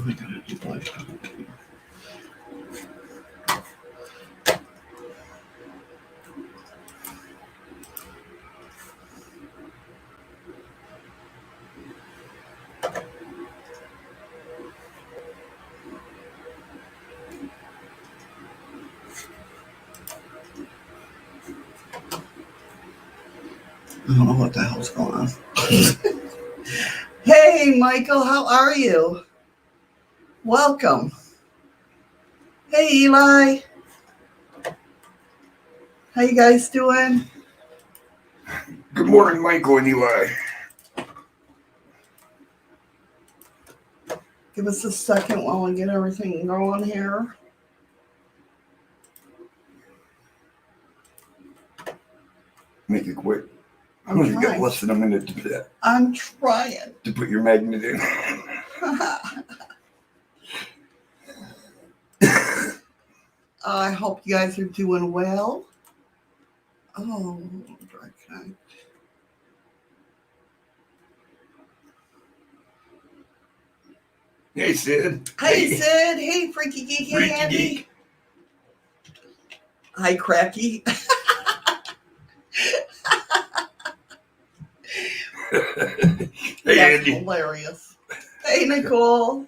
I gotta do like I don't know what the hell's going on. Hey, Michael, how are you? Welcome. Hey, Eli. How you guys doing? Good morning, Michael and Eli. Give us a second while we get everything going here. Make it quick. I'm only got less than a minute to do that. I'm trying. To put your magnet in. I hope you guys are doing well. Oh, dry connect. Hey, Sid. Hey, Sid. Hey, Freaky Geek. Hey, Andy. Geek. Hi, Cracky. Hey, That's Andy. Hilarious. Hey, Nicole.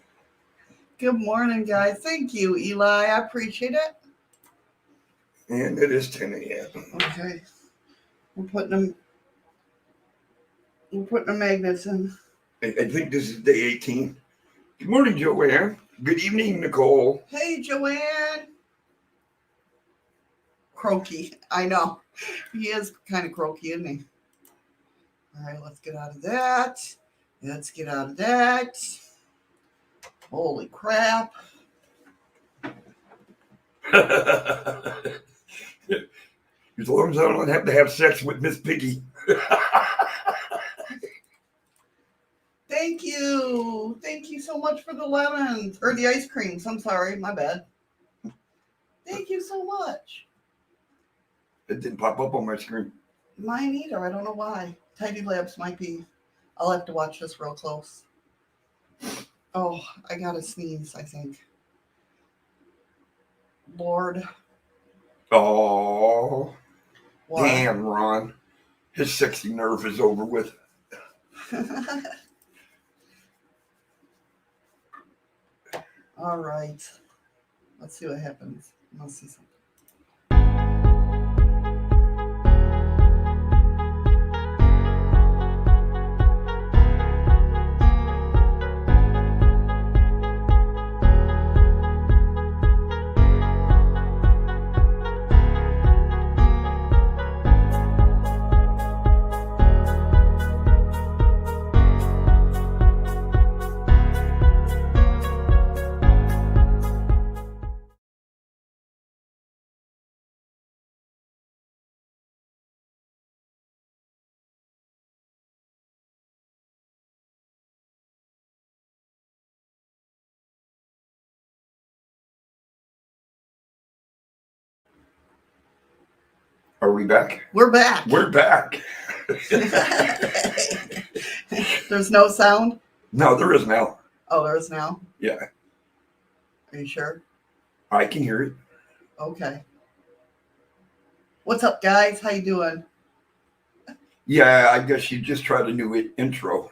Good morning, guys. Thank you, Eli. I appreciate it. And it is 10 a.m. Okay. We're putting the magnets in. I think this is day 18. Good morning, Joanne. Good evening, Nicole. Hey, Joanne. Croaky. I know. He is kind of croaky, isn't he? All right, let's get out of that. Let's get out of that. Holy crap. As long as I don't have to have sex with Miss Piggy. Thank you. Thank you so much for the lemons. Or the ice creams. I'm sorry. My bad. Thank you so much. It didn't pop up on my screen. Mine either. I don't know why. Tidy Labs might be. I'll have to watch this real close. Oh, I gotta sneeze, I think. Lord. Oh. What? Damn, Ron. His sexy nerve is over with. All right. Let's see what happens. Let's see something. Are we back? We're back. We're back. There's no sound? No, there is now. Oh, there is now? Yeah. Are you sure? I can hear it. Okay. What's up, guys? How you doing? Yeah, I guess you just tried a new intro.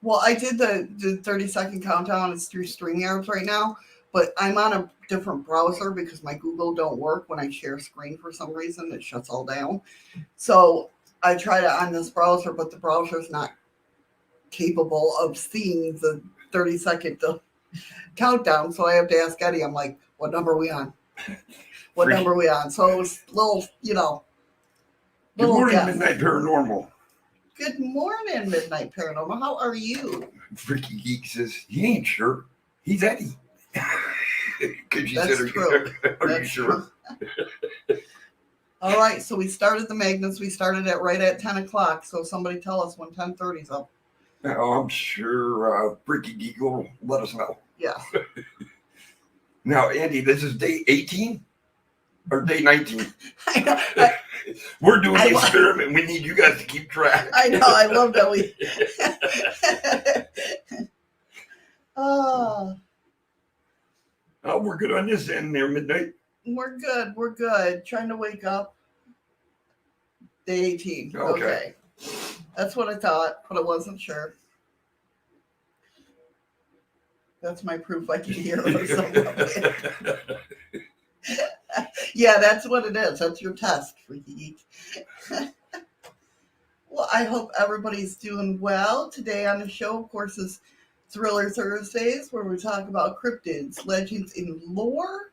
Well, I did the 30-second countdown. It's through StreamYards right now, but I'm on a different browser because my Google don't work when I share screen for some reason. It shuts all down. So I tried it on this browser, but the browser's not capable of seeing the 30-second countdown. So I have to ask Eddie. I'm like, what number are we on? What number are we on? So it was a little, Good morning, guess. Midnight Paranormal. Good morning, Midnight Paranormal. How are you? Freaky Geek says, he ain't sure. He's Eddie. Because you That's said, true. Are you sure? All right, so we started the magnets. We started it right at 10 o'clock. So somebody tell us when 10:30's up. Oh, I'm sure Freaky Geek will let us know. Yeah. Now, Andy, this is day 18 or day 19? I know. We're doing the experiment. We need you guys to keep track. I know. I love that we. Oh, good on this end there, midnight? We're good. We're good. Trying to wake up. Day 18. Okay. That's what I thought, but I wasn't sure. That's my proof I can hear or something. Yeah, that's what it is. That's your test, Freaky Geek. Well, I hope everybody's doing well. Today on the show, of course, is Thriller Thursdays, where we talk about cryptids, legends, and lore.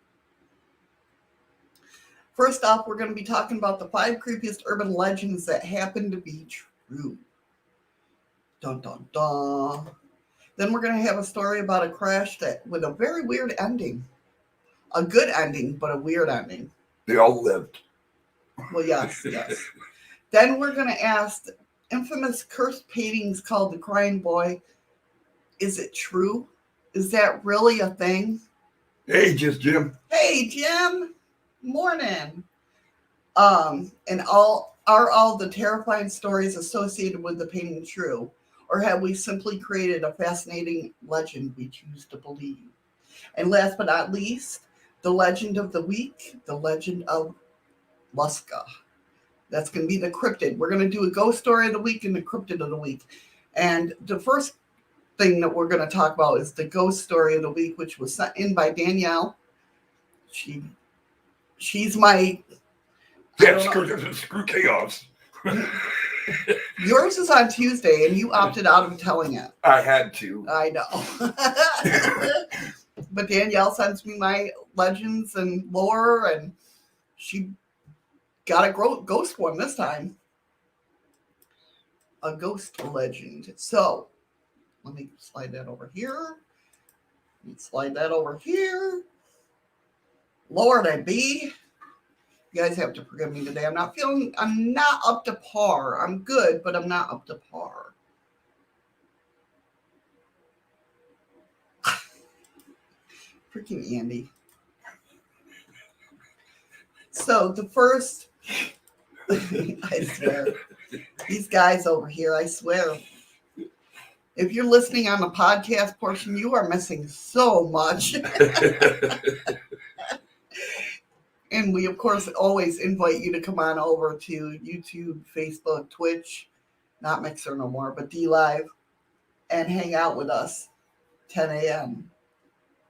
First off, we're going to be talking about the 5 creepiest urban legends that happen to be true. Dun, dun, dun. Then we're going to have a story about a crash with a very weird ending. A good ending, but a weird ending. They all lived. Well, yes. Then we're going to ask infamous cursed paintings called the Crying Boy. Is it true? Is that really a thing? Hey, just Jim. Hey, Jim. Morning. And are all the terrifying stories associated with the painting true? Or have we simply created a fascinating legend we choose to believe? And last but not least, the legend of the week, the legend of Lusca. That's going to be the cryptid. We're going to do a ghost story of the week and the cryptid of the week. And the first thing that we're going to talk about is the ghost story of the week, which was sent in by Danielle. She's my... Screw chaos. Yours is on Tuesday, and you opted out of telling it. I had to. I know. But Danielle sends me my legends and lore, and she got a ghost one this time. A ghost legend. So, let me slide that over here. Slide that over here. Lord, I be. You guys have to forgive me today. I'm not up to par. I'm good, but I'm not up to par. Freaking Andy. So the first, I swear, these guys over here, I swear. If you're listening on the podcast portion, you are missing so much. And we, of course, always invite you to come on over to YouTube, Facebook, Twitch, not Mixer no more, but DLive, and hang out with us 10 a.m.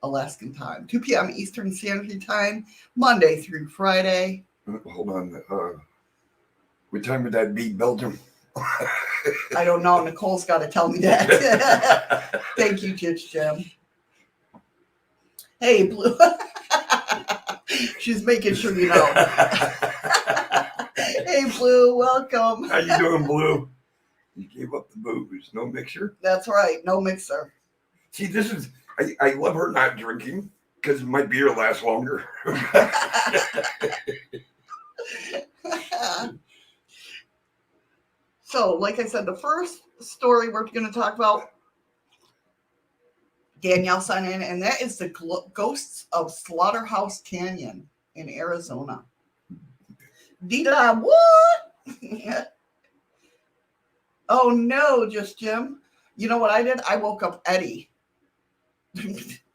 Alaskan time, 2 p.m. Eastern Standard Time, Monday through Friday. Hold on. What time would that be, Belgium? I don't know. Nicole's got to tell me that. Thank you, Jim. Hey, Blue. She's making sure you know. Hey, Blue, welcome. How you doing, Blue? You gave up the booze. No mixer? That's right. No mixer. See, this is... I love her not drinking because my beer lasts longer. So, like I said, the first story we're going to talk about, Danielle sent in, and that is the ghosts of Slaughterhouse Canyon in Arizona. Dida, what? Oh no, just Jim. You know what I did? I woke up Eddie.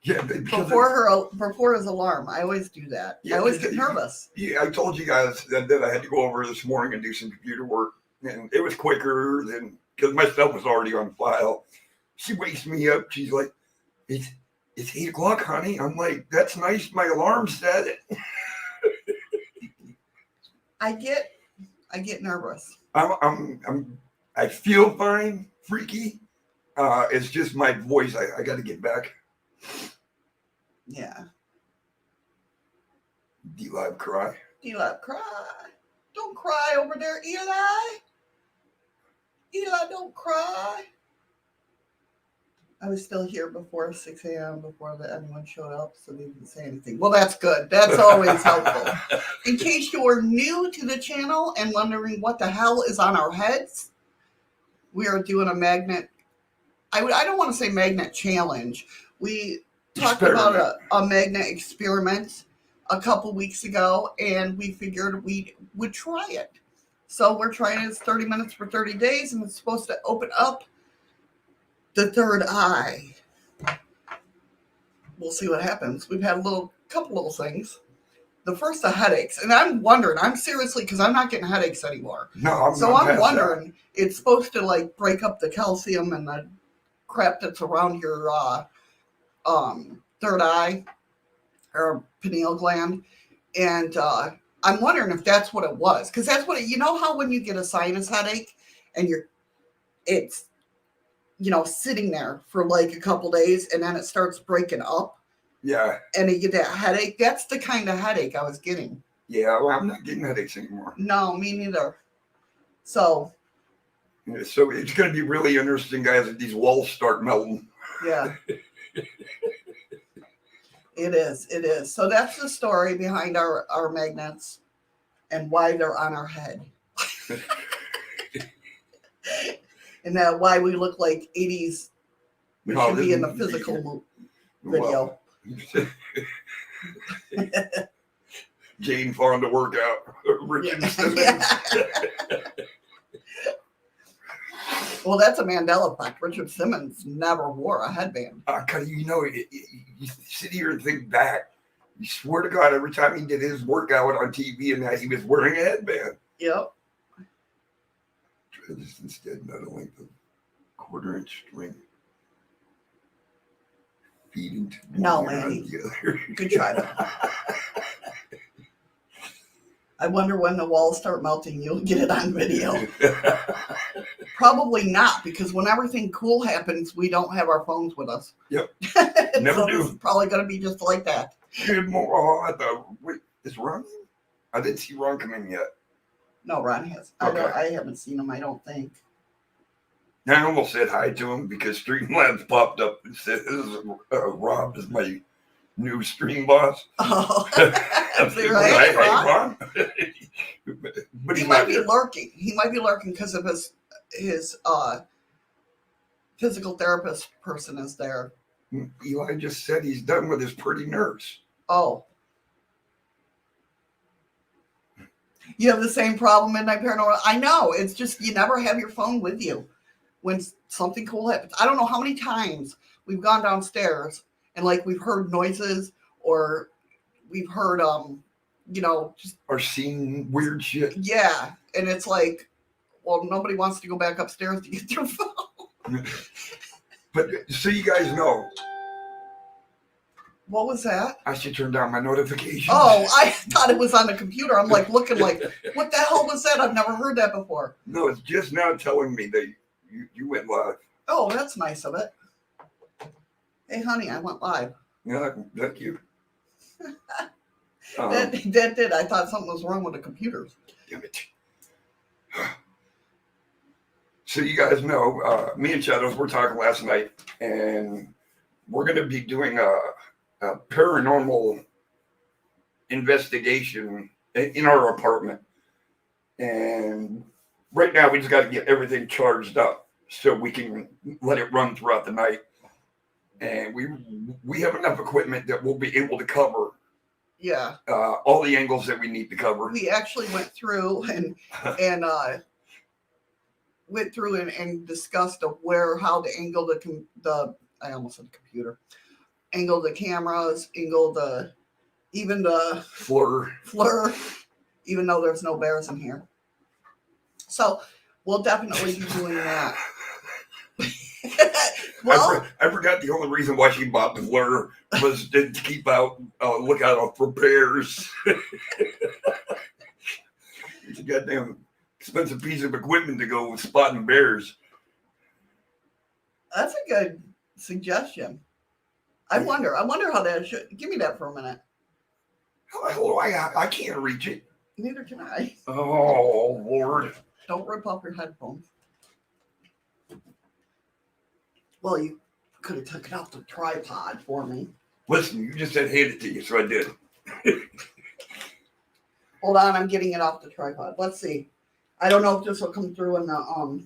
Yeah, before his alarm. I always do that. Yeah, I always get nervous. Yeah, I told you guys that I had to go over this morning and do some computer work, and it was quicker than because my stuff was already on file. She wakes me up. She's like, "It's 8 o'clock, honey." I'm like, "That's nice. My alarm said it." I get nervous. I feel fine, freaky. It's just my voice. I got to get back. Yeah. DLive cry. DLive cry. Don't cry over there, Eli. Eli, don't cry. I was still here before 6 a.m. before anyone showed up, so they didn't say anything. Well, that's good. That's always helpful. In case you're new to the channel and wondering what the hell is on our heads, we are doing a magnet. I don't want to say magnet challenge. We talked about a magnet experiment a couple weeks ago, and we figured we would try it. So we're trying it. It's 30 minutes for 30 days, and it's supposed to open up the third eye. We'll see what happens. We've had a little couple little things. The first, the headaches. And I'm wondering, I'm seriously, because I'm not getting headaches anymore. No, I'm wondering, it's supposed to like break up the calcium and the crap that's around your third eye or pineal gland. And I'm wondering if that's what it was. Because that's what you know how when you get a sinus headache and it's sitting there for like a couple days and then it starts breaking up. Yeah. And you get that headache. That's the kind of headache I was getting. Yeah, well, I'm not getting headaches anymore. No, me neither. So it's going to be really interesting, guys, if these walls start melting. Yeah. It is. So that's the story behind our magnets and why they're on our head. And that why we look like 80s. We should be in the physical video. Jane found to work out. Richard Simmons. Yeah. Well, that's a Mandela effect. Richard Simmons never wore a headband. You sit here and think back. You swear to God, every time he did his workout on TV and that, he was wearing a headband. Yep. Try this instead, not a length of 1/4 inch string. Feed into no, Andy. Good try though. I wonder when the walls start melting, you'll get it on video. Probably not, because when everything cool happens, we don't have our phones with us. Yep. Never so do. It's probably going to be just like that. Wait, is Ron in? I didn't see Ron come in yet. No, Ron has. Okay. I haven't seen him, I don't think. I almost said hi to him because Streamlabs popped up and said, Rob is my new stream boss. Oh, Hey, Ron. But he might be lurking. He might be lurking because of his physical therapist person is there. Eli just said he's done with his pretty nurse. Oh. You have the same problem in Midnight Paranormal. I know. It's just you never have your phone with you when something cool happens. I don't know how many times we've gone downstairs and like we've heard noises or we've heard just or seen weird shit. Yeah, and it's like, well, nobody wants to go back upstairs to get their phone. But so you guys know. What was that? I should turn down my notifications. Oh, I thought it was on the computer. I'm like looking like, what the hell was that? I've never heard that before. No, it's just now telling me that you went live. Oh, that's nice of it. Hey, honey, I went live. Yeah, thank you. That did. I thought something was wrong with the computers. Damn it. So you guys know, me and Shadows were talking last night, and we're going to be doing a paranormal investigation in our apartment. And right now we just got to get everything charged up so we can let it run throughout the night. And we have enough equipment that we'll be able to cover all the angles that we need to cover. We actually went through and discussed how to angle the I almost said computer. Angle the cameras, angle even the FLIR, even though there's no bears in here. So we'll definitely be doing that. Well, I forgot the only reason why she bought the FLIR was to keep look out for bears. It's a goddamn expensive piece of equipment to go with spotting bears. That's a good suggestion. I wonder how that should. Give me that for a minute. Hello, I can't reach it. Neither can I. Oh, Lord. Don't rip off your headphones. Well, you could have took it off the tripod for me. Listen, you just said hand it to you, so I did. Hold on, I'm getting it off the tripod. Let's see. I don't know if this will come through in the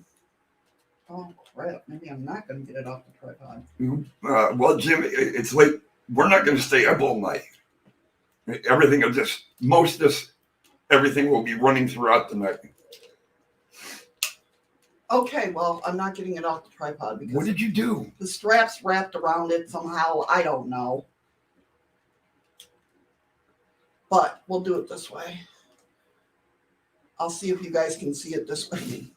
Oh crap! Maybe I'm not going to get it off the tripod. Well, Jim, it's late. We're not going to stay up all night. Everything will be running throughout the night. Okay, well, I'm not getting it off the tripod because what did you do? The strap's wrapped around it somehow. I don't know. But we'll do it this way. I'll see if you guys can see it this way.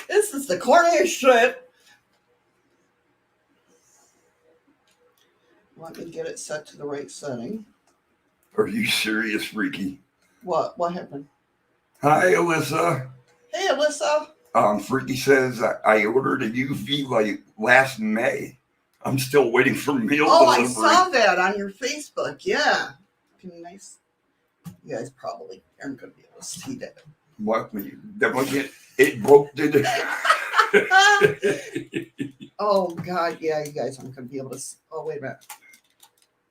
This is the corniest shit. Let me get it set to the right setting. Are you serious, Freaky? What? What happened? Hi, Alyssa. Hey, Alyssa. Freaky says I ordered a UV light last May. I'm still waiting for mail delivery. I saw that on your Facebook. Yeah. Can you nice? You guys probably aren't going to be able to see that. What? It broke, did it? Oh, God. Yeah, you guys aren't going to be able to see. Oh, wait a minute.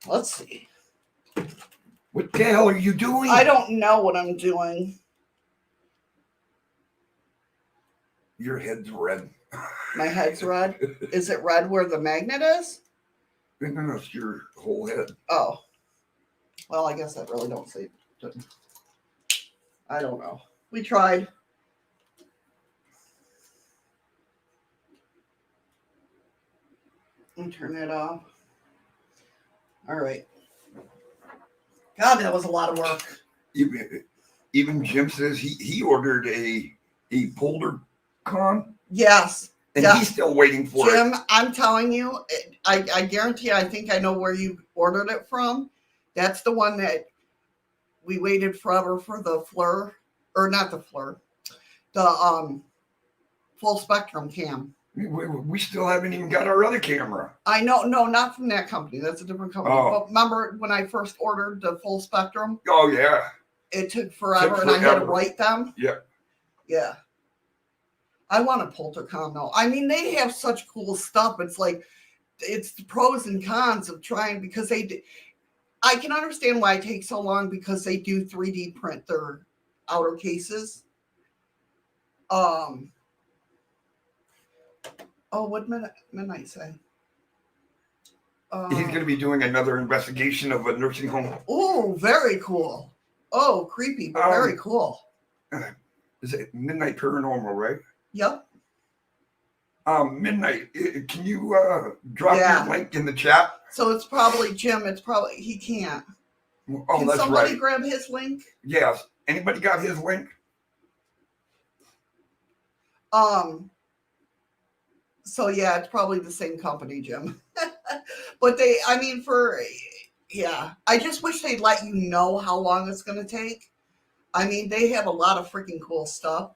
Let's see. What the hell are you doing? I don't know what I'm doing. Your head's red. My head's red. Is it red where the magnet is? No, it's your whole head. Oh. Well, I guess I really don't say. I don't know. We tried. And turn it off. All right. God, that was a lot of work. Even Jim says he ordered a Polder Con. Yes. And he's still waiting for it. Jim, I'm telling you, I guarantee I think I know where you ordered it from. That's the one that we waited forever for the FLIR, or not the FLIR, the full spectrum cam. We still haven't even got our other camera. I know, no, not from that company. That's a different company. Oh. But remember when I first ordered the full spectrum? Oh, yeah. It took forever, and I had to write them. Yeah. Yeah. I want a Poltercom though. I mean, they have such cool stuff. It's like, it's the pros and cons of trying, because they do. I can understand why it takes so long, because they do 3D print their outer cases. Oh, what Midnight say? He's going to be doing another investigation of a nursing home. Oh, very cool. Oh, creepy, but very cool. Is it Midnight Paranormal, right? Yep. Midnight, can you drop your link in the chat? So it's probably Jim. It's probably, he can't. Oh, can that's somebody right. grab his link? Yes. Anybody got his link? So yeah, it's probably the same company, Jim. But I just wish they'd let you know how long it's going to take. I mean, they have a lot of freaking cool stuff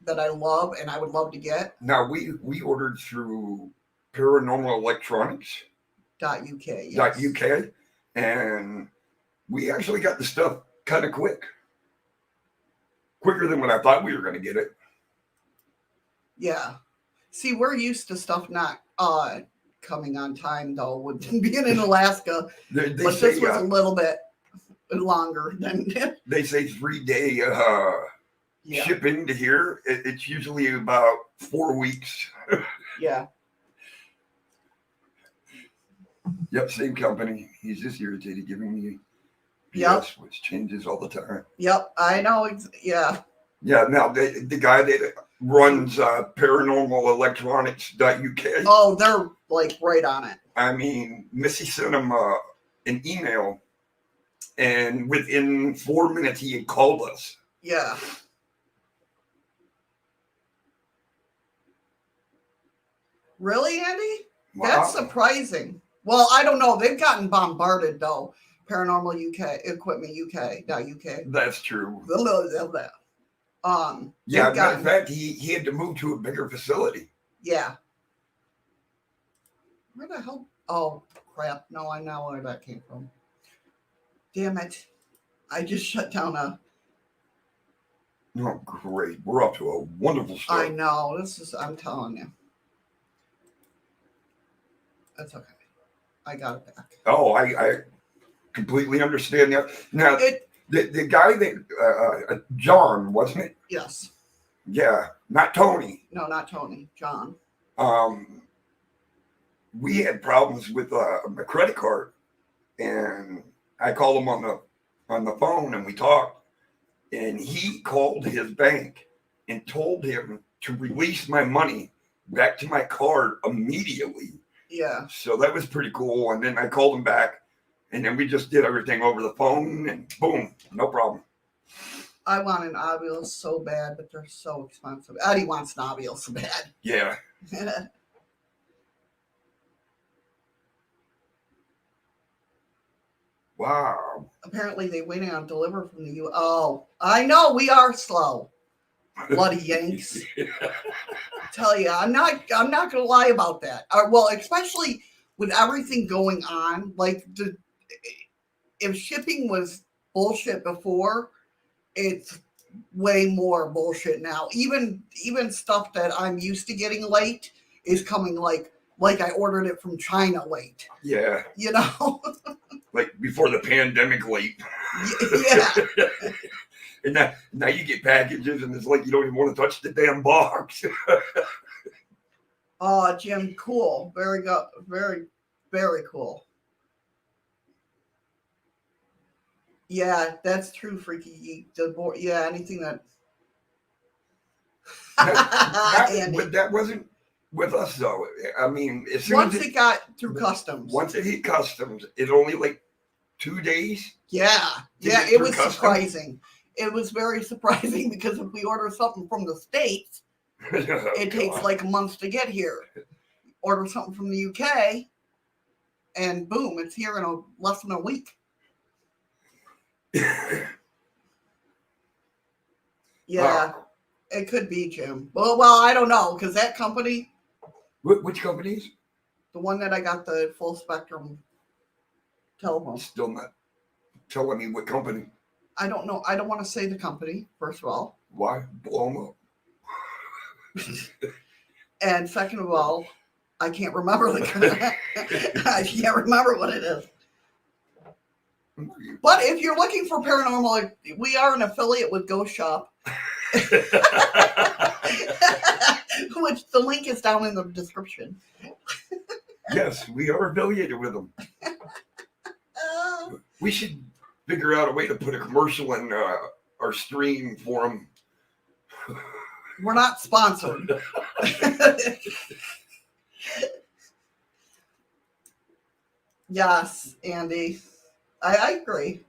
that I love and I would love to get. Now, we ordered through Paranormal Electronics. .uk, yes. .uk, and we actually got the stuff kind of quicker than what I thought we were going to get it. Yeah. See, we're used to stuff not coming on time, though, with being in Alaska. But this was a little bit longer than... They say 3-day shipping to here. It's usually about 4 weeks. Yeah. Yep, same company. He's just irritated giving me BS, which changes all the time. Yep, I know. Yeah. Yeah, now the guy that runs paranormalelectronics.uk. Oh, they're like right on it. I mean, Missy sent him an email, and within 4 minutes he had called us. Yeah. Really, Andy? Wow. That's surprising. Well, I don't know. They've gotten bombarded, though. Paranormal UK, Equipment UK.uk. That's true. Yeah, matter of fact, he had to move to a bigger facility. Yeah. Where the hell? Oh, crap. No, I know where that came from. Damn it. I just shut down a... Oh, great. We're off to a wonderful start. I know. I'm telling you. That's okay. I got it back. Oh, I completely understand that. Now, the guy that, John, wasn't it? Yes. Yeah, not Tony. No, not Tony. John. We had problems with my credit card, and I called him on the phone, and we talked, and he called his bank and told him to release my money back to my card immediately. Yeah. So that was pretty cool. And then I called him back, And then we just did everything over the phone, and boom, no problem. I want an ovule so bad, but they're so expensive. Eddie wants an ovule so bad. Yeah. Wow. Apparently, they waiting on deliver from the U. Oh, I know we are slow. Bloody Yanks. Tell you, I'm not gonna lie about that. Well, especially with everything going on, like if shipping was bullshit before, it's way more bullshit now. Even stuff that I'm used to getting late is coming like I ordered it from China late. Yeah. You know? Like before the pandemic late. Yeah. And now you get packages and it's like you don't even want to touch the damn box. Oh, Jim, cool. Very good. Very, very cool. Yeah, that's true, Freaky Geek. Yeah, anything that. But that wasn't with us though. I mean, as soon once as it got through customs. Once it hit customs, it only like 2 days. Yeah, yeah, it was surprising. It was very surprising because if we order something from the States, it takes like a month to get here. Order something from the UK, and boom, it's here in less than a week. Yeah, it could be, Jim. Well, I don't know, because that company. Which companies? The one that I got the full spectrum telephone. Still not telling me what company. I don't know. I don't want to say the company, first of all. Why? Blow them up. And second of all, I can't remember I can't remember what it is. But if you're looking for paranormal, we are an affiliate with Ghost Shop. Which the link is down in the description. Yes, we are affiliated with them. We should figure out a way to put a commercial in our stream for them. We're not sponsored. Yes, Andy. I agree.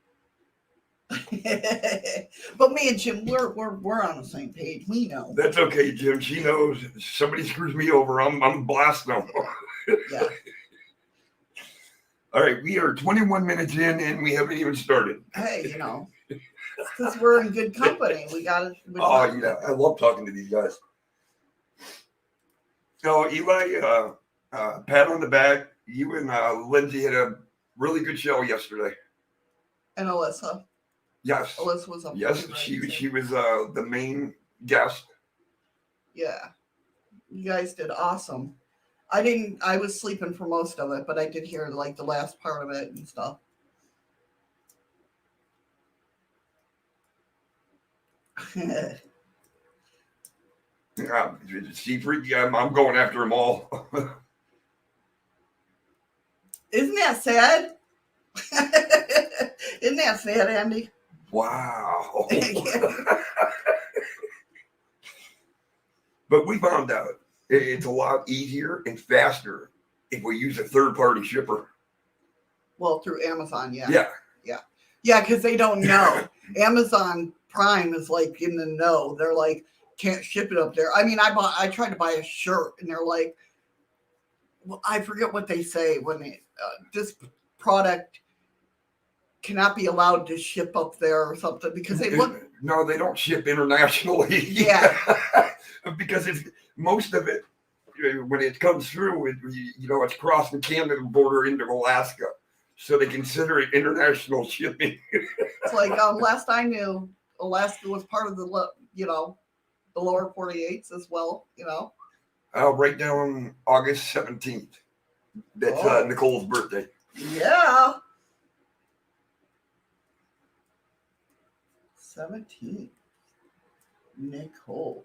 But me and Jim, we're on the same page. We know. That's okay, Jim. She knows. If somebody screws me over, I'm blasting them. Yeah. All right, we are 21 minutes in and we haven't even started. Hey, because we're in good company. We got it. Oh, yeah. I love talking to these guys. So, Eli, pat on the back. You and Lindsay had a really good show yesterday. And Alyssa. Yes. Alyssa was up. Yes, she was the main guest. Yeah. You guys did awesome. I was sleeping for most of it, but I did hear like the last part of it and stuff. Seafreak, I'm going after them all. Isn't that sad? Isn't that sad, Andy? Wow. But we found out it's a lot easier and faster if we use a third-party shipper. Well, through Amazon, yeah. Yeah. Yeah. Yeah, because they don't know. Amazon Prime is like in the know. They're like, can't ship it up there. I mean, I tried to buy a shirt and they're like, well, I forget what they say when this product cannot be allowed to ship up there or something because they look. No, they don't ship internationally. Yeah. Because most of it, when it comes through, it's crossing the Canada border into Alaska. So they consider it international shipping. It's like last I knew, Alaska was part of the lower 48s as well, Right down August 17th. That's Nicole's birthday. Yeah. 17th. Nicole.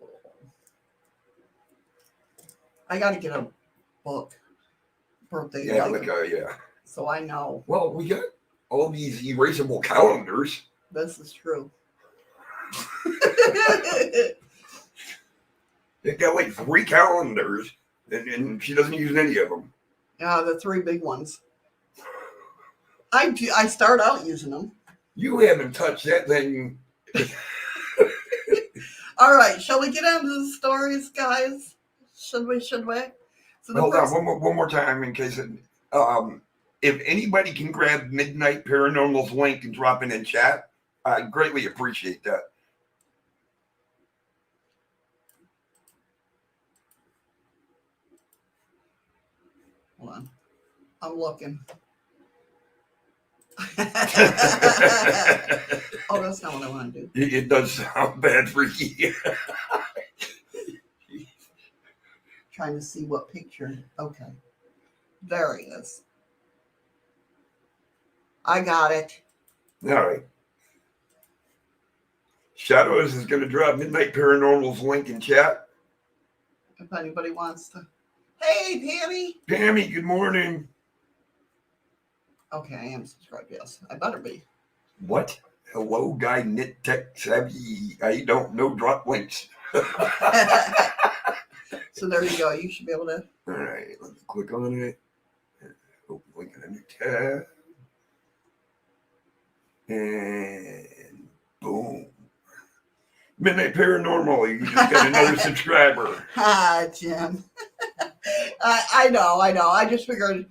I got to get a book. Birthday. Yeah, yeah. So I know. Well, we got all these erasable calendars. This is true. They got like 3 calendars, and she doesn't use any of them. Yeah, the 3 big ones. I do. I start out using them. You haven't touched that thing. All right, shall we get into the stories, guys? Should we? Should we? So the Hold first, on, one more time in case it, if anybody can grab Midnight Paranormal's link and drop it in chat, I greatly appreciate that. hold on, I'm looking. Oh, that's not what I want to do. It does sound bad for you. Trying to see what picture. Okay, there he is. I got it. All right. Shadows is going to drop Midnight Paranormal's link in chat. If anybody wants to. Hey, Pammy. Pammy, good morning. Okay, I am subscribed. Yes, I better be. What? Hello, guy, knit tech savvy. I don't know drop links. So there you go. You should be able to. All right, let me click on it. Open link in a new tab. And boom. Midnight Paranormal, you just got another subscriber. Hi, Jim. I know. I just figured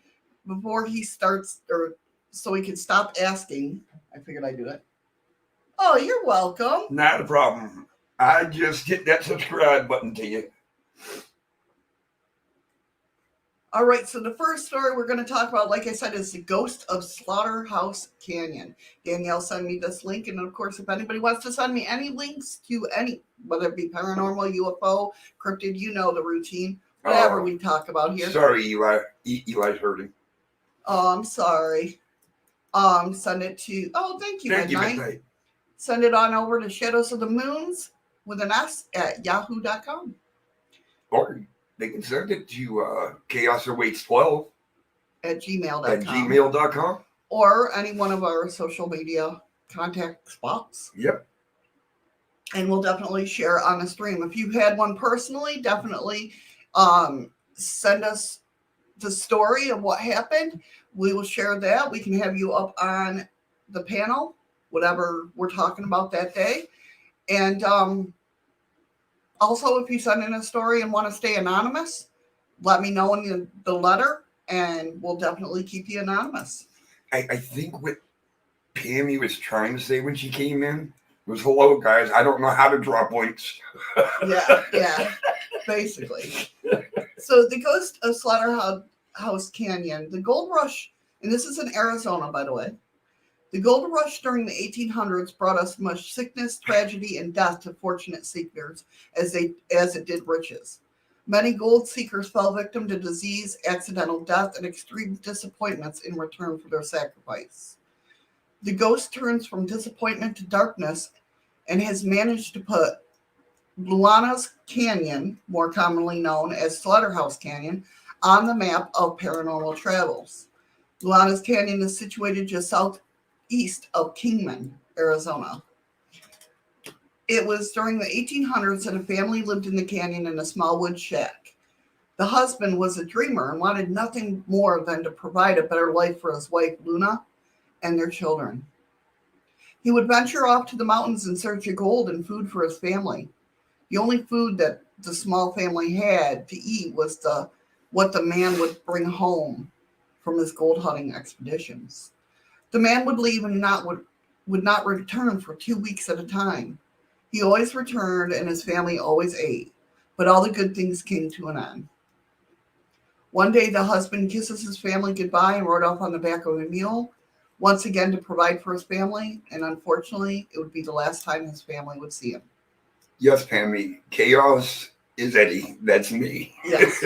before he starts, or so he could stop asking, I figured I'd do it. Oh, you're welcome. Not a problem. I just hit that subscribe button to you. All right, so the first story we're going to talk about, like I said, is the ghost of Slaughterhouse Canyon. Danielle sent me this link, and of course, if anybody wants to send me any links to any, whether it be paranormal, UFO, cryptid, you know the routine, whatever we talk about here. Sorry, Eli. Eli's hurting. Oh, I'm sorry. Send it to, thank you, Midnight. Send it on over to Shadows of the Moons with an S at yahoo.com. Or they can send it to chaosawaits12 at gmail.com. At gmail.com. Or any one of our social media contact spots. Yep. And we'll definitely share on the stream. If you had one personally, definitely send us the story of what happened. We will share that. We can have you up on the panel, whatever we're talking about that day. And also, if you send in a story and want to stay anonymous, let me know in the letter, and we'll definitely keep you anonymous. I think what Pammy was trying to say when she came in was, hello, guys, I don't know how to drop links. Yeah, basically. So the ghost of Slaughterhouse Canyon, the gold rush, and this is in Arizona, by the way. The gold rush during the 1800s brought us much sickness, tragedy, and death to fortunate seekers as it did riches. Many gold seekers fell victim to disease, accidental death, and extreme disappointments in return for their sacrifice. The ghost turns from disappointment to darkness and has managed to put Luana's Canyon, more commonly known as Slaughterhouse Canyon, on the map of paranormal travels. Luana's Canyon is situated just southeast of Kingman, Arizona. It was during the 1800s that a family lived in the canyon in a small wood shack. The husband was a dreamer and wanted nothing more than to provide a better life for his wife, Luna, and their children. He would venture off to the mountains in search of gold and food for his family. The only food that the small family had to eat was what the man would bring home from his gold hunting expeditions. The man would leave and would not return for 2 weeks at a time. He always returned and his family always ate, but all the good things came to an end. One day the husband kisses his family goodbye and rode off on the back of a mule, once again to provide for his family, and unfortunately it would be the last time his family would see him. Yes, Pammy. Chaos is Eddie. That's me. Yes.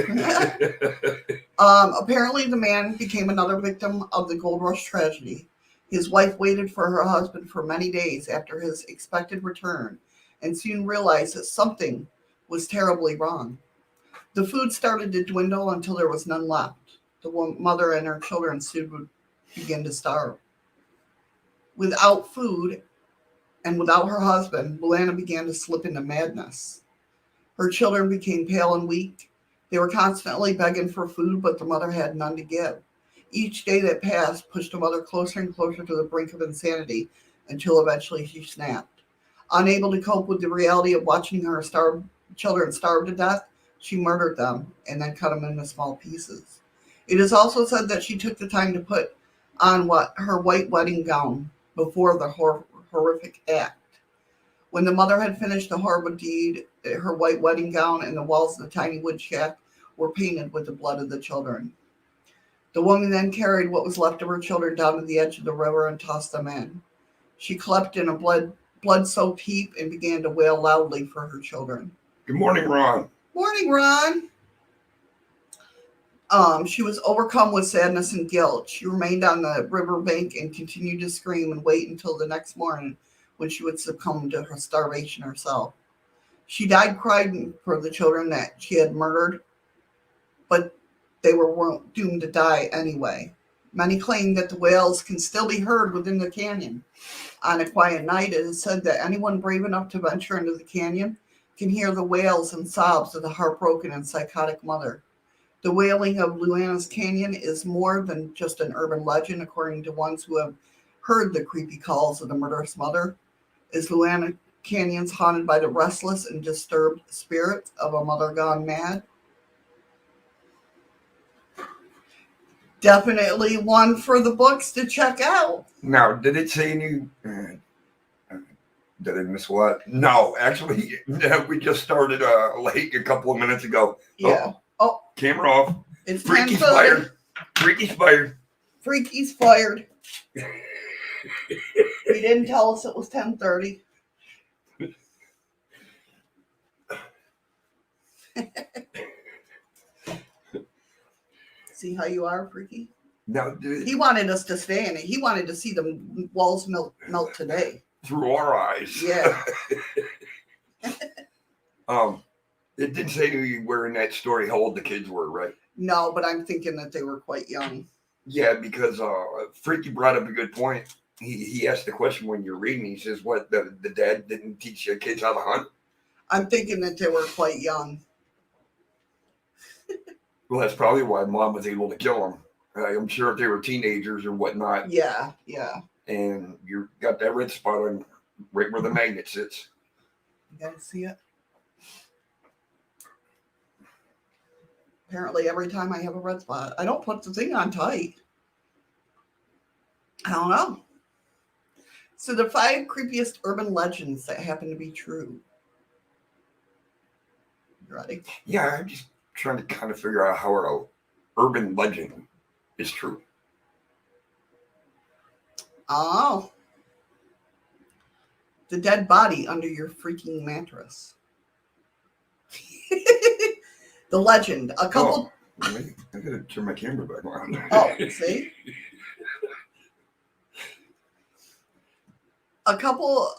Apparently the man became another victim of the gold rush tragedy. His wife waited for her husband for many days after his expected return and soon realized that something was terribly wrong. The food started to dwindle until there was none left. The mother and her children soon would begin to starve. Without food and without her husband, Luana began to slip into madness. Her children became pale and weak. They were constantly begging for food, but the mother had none to give. Each day that passed pushed the mother closer and closer to the brink of insanity until eventually she snapped. Unable to cope with the reality of watching her children starve to death, she murdered them and then cut them into small pieces. It is also said that she took the time to put on her white wedding gown before the horrific act. When the mother had finished the horrible deed, her white wedding gown and the walls of the tiny wood shack were painted with the blood of the children. The woman then carried what was left of her children down to the edge of the river and tossed them in. She slept in a blood-soaked heap and began to wail loudly for her children. Good morning, Ron. Morning, Ron. She was overcome with sadness and guilt. She remained on the riverbank and continued to scream and wait until the next morning when she would succumb to her starvation herself. She died crying for the children that she had murdered, but they were doomed to die anyway. Many claim that the wails can still be heard within the canyon. On a quiet night, it is said that anyone brave enough to venture into the canyon can hear the wails and sobs of the heartbroken and psychotic mother. The wailing of Luana's Canyon is more than just an urban legend, according to ones who have heard the creepy calls of the murderous mother. Is Luana Canyon's haunted by the restless and disturbed spirits of a mother gone mad? Definitely one for the books to check out. Now, did it say any... did I miss what? No, actually, we just started late a couple of minutes ago. Yeah. Oh. Camera off. It's Freaky's fired. Freaky's fired. Freaky's fired. He didn't tell us it was 10:30. See how you are, Freaky? Now, he wanted us to stay in it. He wanted to see the walls melt today. Through our eyes. Yeah. It didn't say where in that story how old the kids were, right? No, but I'm thinking that they were quite young. Yeah, because Freaky brought up a good point. He asked the question when you're reading. He says, "What the dad didn't teach the kids how to hunt?" I'm thinking that they were quite young. Well, that's probably why Mom was able to kill them. I'm sure if they were teenagers or whatnot. Yeah. And you got that red spot on right where the magnet sits. You guys see it? Apparently, every time I have a red spot, I don't put the thing on tight. I don't know. So the 5 creepiest urban legends that happen to be true. You ready? Yeah, I'm just trying to kind of figure out how an urban legend is true. Oh. The dead body under your freaking mattress. The legend. A couple... Oh, wait, I gotta turn my camera back on. Oh, see? A couple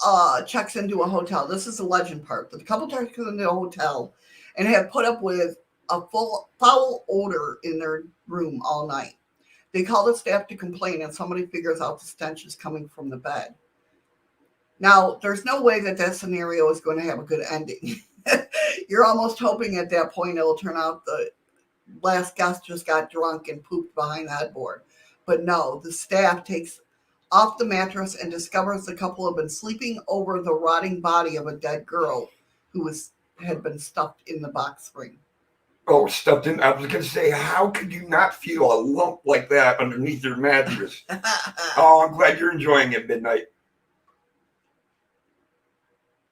checks into a hotel. This is the legend part. But the couple checks into a hotel and have put up with a foul odor in their room all night. They call the staff to complain, and somebody figures out the stench is coming from the bed. Now, there's no way that scenario is going to have a good ending. You're almost hoping at that point it'll turn out the last guest just got drunk and pooped behind the headboard. But no, the staff takes off the mattress and discovers the couple have been sleeping over the rotting body of a dead girl who had been stuffed in the box spring. Oh, stuffed in. I was going to say, how could you not feel a lump like that underneath your mattress? Oh, I'm glad you're enjoying it, Midnight.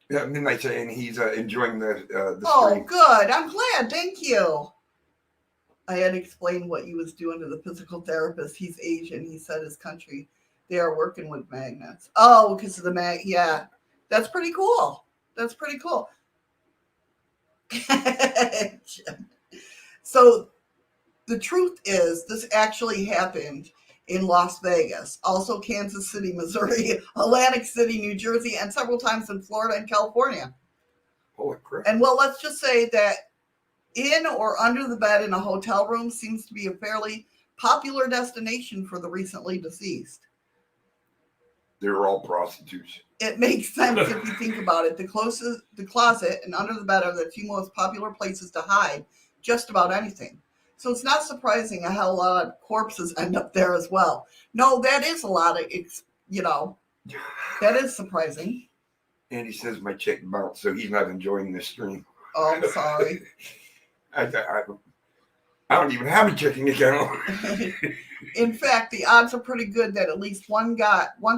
Yeah, Midnight saying he's enjoying the Oh, stream. good. I'm glad. Thank you. I had explained what he was doing to the physical therapist. He's Asian. He said his country, they are working with magnets. Oh, because of the yeah. That's pretty cool. That's pretty cool. So the truth is this actually happened in Las Vegas, also Kansas City, Missouri, Atlantic City, New Jersey, and several times in Florida and California. Holy crap. And well, let's just say that in or under the bed in a hotel room seems to be a fairly popular destination for the recently deceased. They're all prostitutes. It makes sense if you think about it. The closet and under the bed are the 2 most popular places to hide just about anything. So it's not surprising a hell lot of corpses end up there as well. No, that is a lot of, that is surprising. And he says my check bounced, so he's not enjoying this stream. Oh, I'm sorry. I don't even have a checking account. In fact, the odds are pretty good that at least once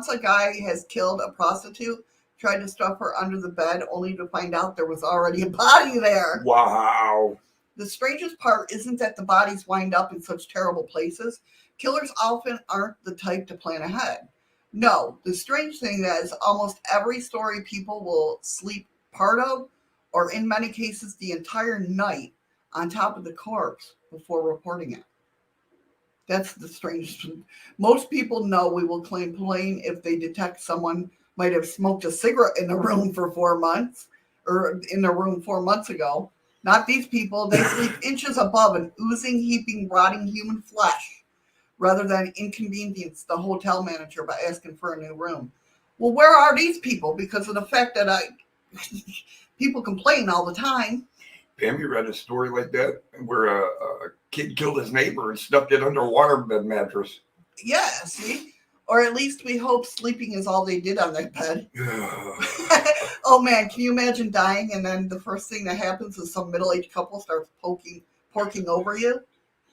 a guy has killed a prostitute, tried to stuff her under the bed, only to find out there was already a body there. Wow. The strangest part isn't that the bodies wind up in such terrible places. Killers often aren't the type to plan ahead. No, the strange thing is almost every story people will sleep part of, or in many cases the entire night, on top of the corpse before reporting it. That's the strangest. Most people know we will claim plain if they detect someone might have smoked a cigarette in the room for 4 months, or in the room 4 months ago. Not these people. They sleep inches above an oozing, heaping, rotting human flesh, rather than inconvenience the hotel manager by asking for a new room. Well, where are these people? Because of the fact that people complain all the time. Pam, you read a story like that where a kid killed his neighbor and stuffed it under a waterbed mattress. Yeah, see? Or at least we hope sleeping is all they did on that bed. Oh man, can you imagine dying and then the first thing that happens is some middle-aged couple starts porking over you?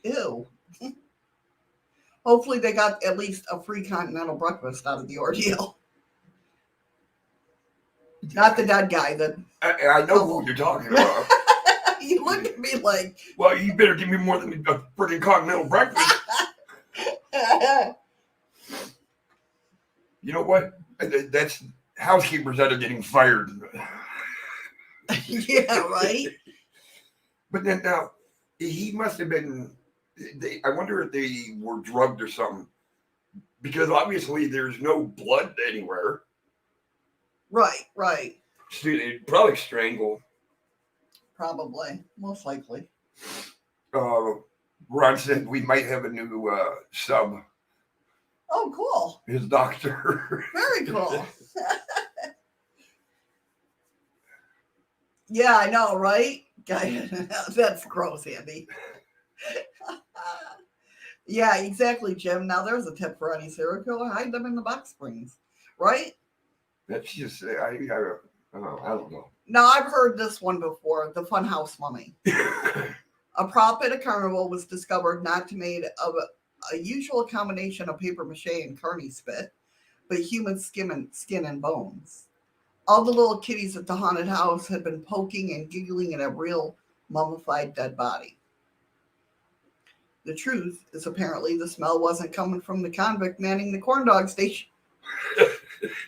Ew. Hopefully they got at least a free continental breakfast out of the ordeal. Not the dead guy. I know who you're talking about. You look at me like... Well, you better give me more than a freaking continental breakfast. You know what? That's housekeepers that are getting fired. Yeah, right? But then now, he must have been... I wonder if they were drugged or something. Because obviously there's no blood anywhere. Right. Probably strangled. Probably. Most likely. Ron said we might have a new sub. Oh, cool. His doctor. Very cool. Yeah, I know, right? That's gross, Andy. Yeah, exactly, Jim. Now there's a tip for any serial killer. Hide them in the box springs, right? That's just, I don't know. Now, I've heard this one before, the funhouse mummy. A prop at a carnival was discovered not to made of a usual combination of paper mache and carny spit, but human skin and bones. All the little kitties at the haunted house had been poking and giggling at a real mummified dead body. The truth is apparently the smell wasn't coming from the convict manning the corn dog station.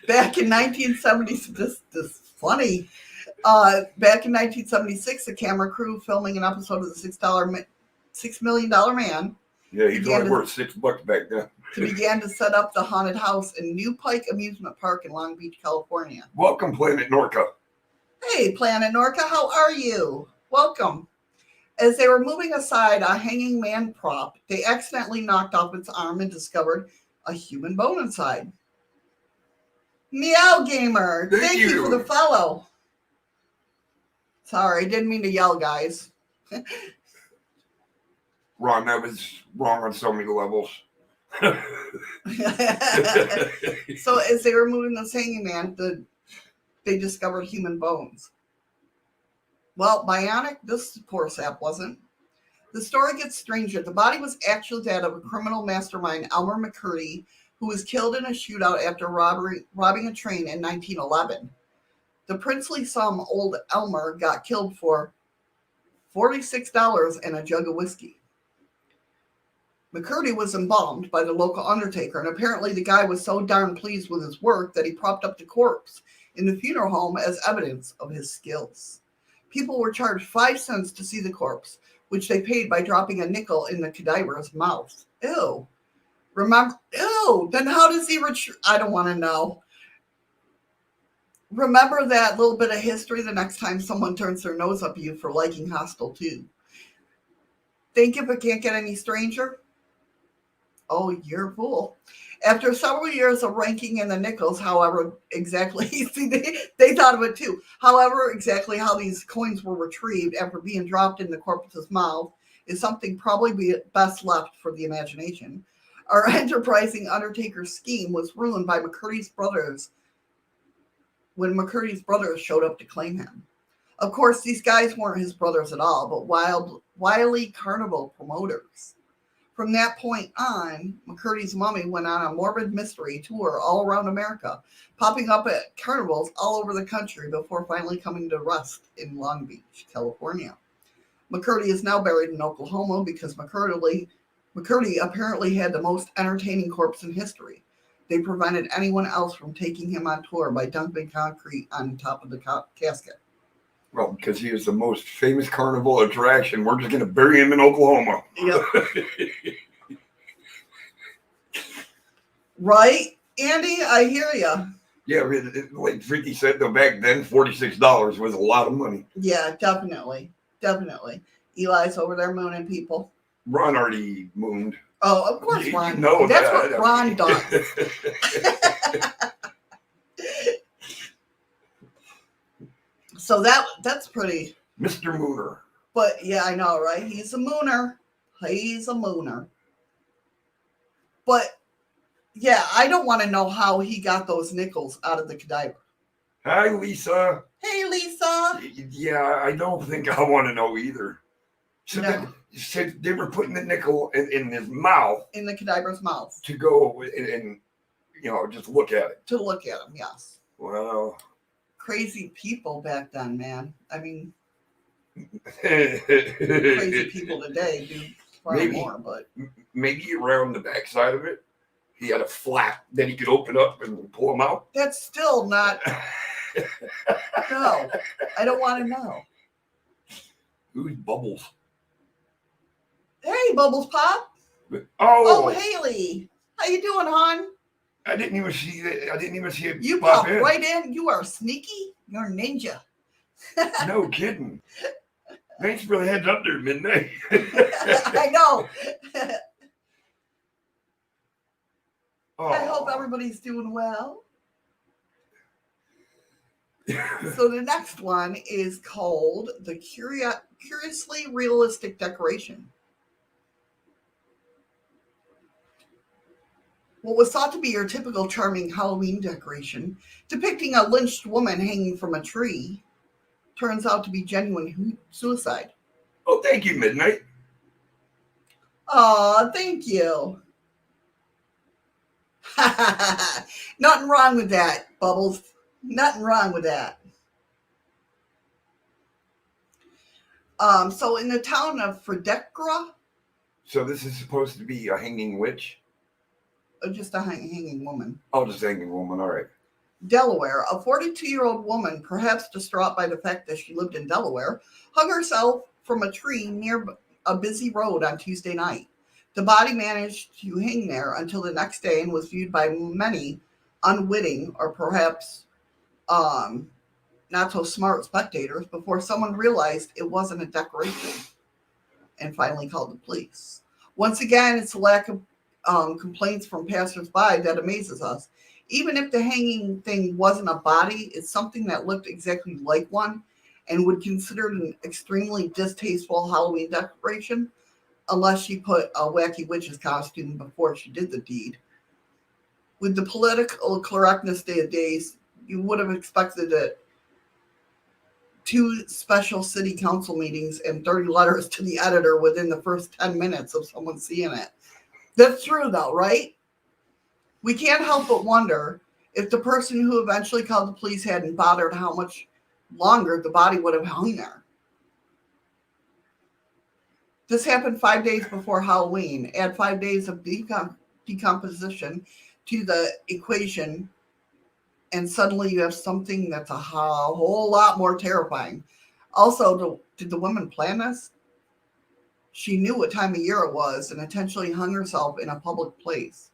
Back in 1970, this is funny. Back in 1976, a camera crew filming an episode of the $6 Million Man. Yeah, he's only worth $6 back then. Began to set up the haunted house in New Pike Amusement Park in Long Beach, California. Welcome, Planet Norca. Hey, Planet Norca, how are you? Welcome. As they were moving aside a hanging man prop, they accidentally knocked off its arm and discovered a human bone inside. Meow Gamer, thank you for the follow. Sorry, didn't mean to yell, guys. Ron, that was wrong on so many levels. So as they were moving this hanging man, they discovered human bones. Well, bionic, this poor sap wasn't. The story gets stranger. The body was actually that of a criminal mastermind, Elmer McCurdy, who was killed in a shootout after robbing a train in 1911. The princely sum old Elmer got killed for $46 and a jug of whiskey. McCurdy was embalmed by the local undertaker, and apparently the guy was so darn pleased with his work that he propped up the corpse in the funeral home as evidence of his skills. People were charged 5 cents to see the corpse, which they paid by dropping a nickel in the cadaver's mouth. Ew. Remember? Ew. Then how does he I don't want to know. Remember that little bit of history the next time someone turns their nose up at you for liking Hostel 2. Think if it can't get any stranger? Oh, you're a fool. After several years of ranking in the nickels, however, exactly, see, they thought of it too. However, exactly how these coins were retrieved after being dropped in the corpse's mouth is something probably best left for the imagination. Our enterprising Undertaker scheme was ruined by McCurdy's brothers when McCurdy's brothers showed up to claim him. Of course, these guys weren't his brothers at all, but wily carnival promoters. From that point on, McCurdy's mummy went on a morbid mystery tour all around America, popping up at carnivals all over the country before finally coming to rest in Long Beach, California. McCurdy is now buried in Oklahoma because McCurdy apparently had the most entertaining corpse in history. They prevented anyone else from taking him on tour by dumping concrete on top of the casket. Well, because he is the most famous carnival attraction, we're just going to bury him in Oklahoma. Yep. Right? Andy, I hear you. Yeah, like Freaky said, though, back then, $46 was a lot of money. Yeah, definitely. Definitely. Eli's over there mooning people. Ron already mooned. Oh, of course, Ron. That's what Ron does. So that's pretty. Mr. Mooner. But yeah, I know, right? He's a mooner. He's a mooner. But yeah, I don't want to know how he got those nickels out of the cadaver. Hi, Lisa. Hey, Lisa. Yeah, I don't think I want to know either. So No. they were putting the nickel in his mouth. In the cadaver's mouth. To go and just look at it. To look at him, yes. Well. Crazy people back then, man. I mean, crazy people today do far more, but maybe around the backside of it, he had a flap that he could open up and pull him out. That's still not. No, I don't want to know. Who's Bubbles? Hey, Bubbles Pop. Oh, Haley. How you doing, hon? I didn't even see that. I didn't even see it. You popped right in. You are sneaky. You're a ninja. No kidding. Thanks for the heads up there, Midnight. I know. Oh. I hope everybody's doing well. So the next one is called the Curiously Realistic Decoration. What was thought to be your typical charming Halloween decoration, depicting a lynched woman hanging from a tree, turns out to be genuine suicide. Oh, thank you, Midnight. Aw, thank you. Nothing wrong with that, Bubbles. Nothing wrong with that. So in the town of Fredekra. So this is supposed to be a hanging witch? Just a hanging woman. Oh, just a hanging woman. All right. Delaware, a 42-year-old woman, perhaps distraught by the fact that she lived in Delaware, hung herself from a tree near a busy road on Tuesday night. The body managed to hang there until the next day and was viewed by many unwitting or perhaps not so smart spectators before someone realized it wasn't a decoration and finally called the police. Once again, it's a lack of complaints from passersby that amazes us. Even if the hanging thing wasn't a body, it's something that looked exactly like one and would consider it an extremely distasteful Halloween decoration unless she put a wacky witch's costume before she did the deed. With the political correctness days, you would have expected it 2 special city council meetings and 30 letters to the editor within the first 10 minutes of someone seeing it. That's true, though, right? We can't help but wonder if the person who eventually called the police hadn't bothered how much longer the body would have hung there. This happened 5 days before Halloween. Add 5 days of decomposition to the equation, and suddenly you have something that's a whole lot more terrifying. Also, did the woman plan this? She knew what time of year it was and intentionally hung herself in a public place.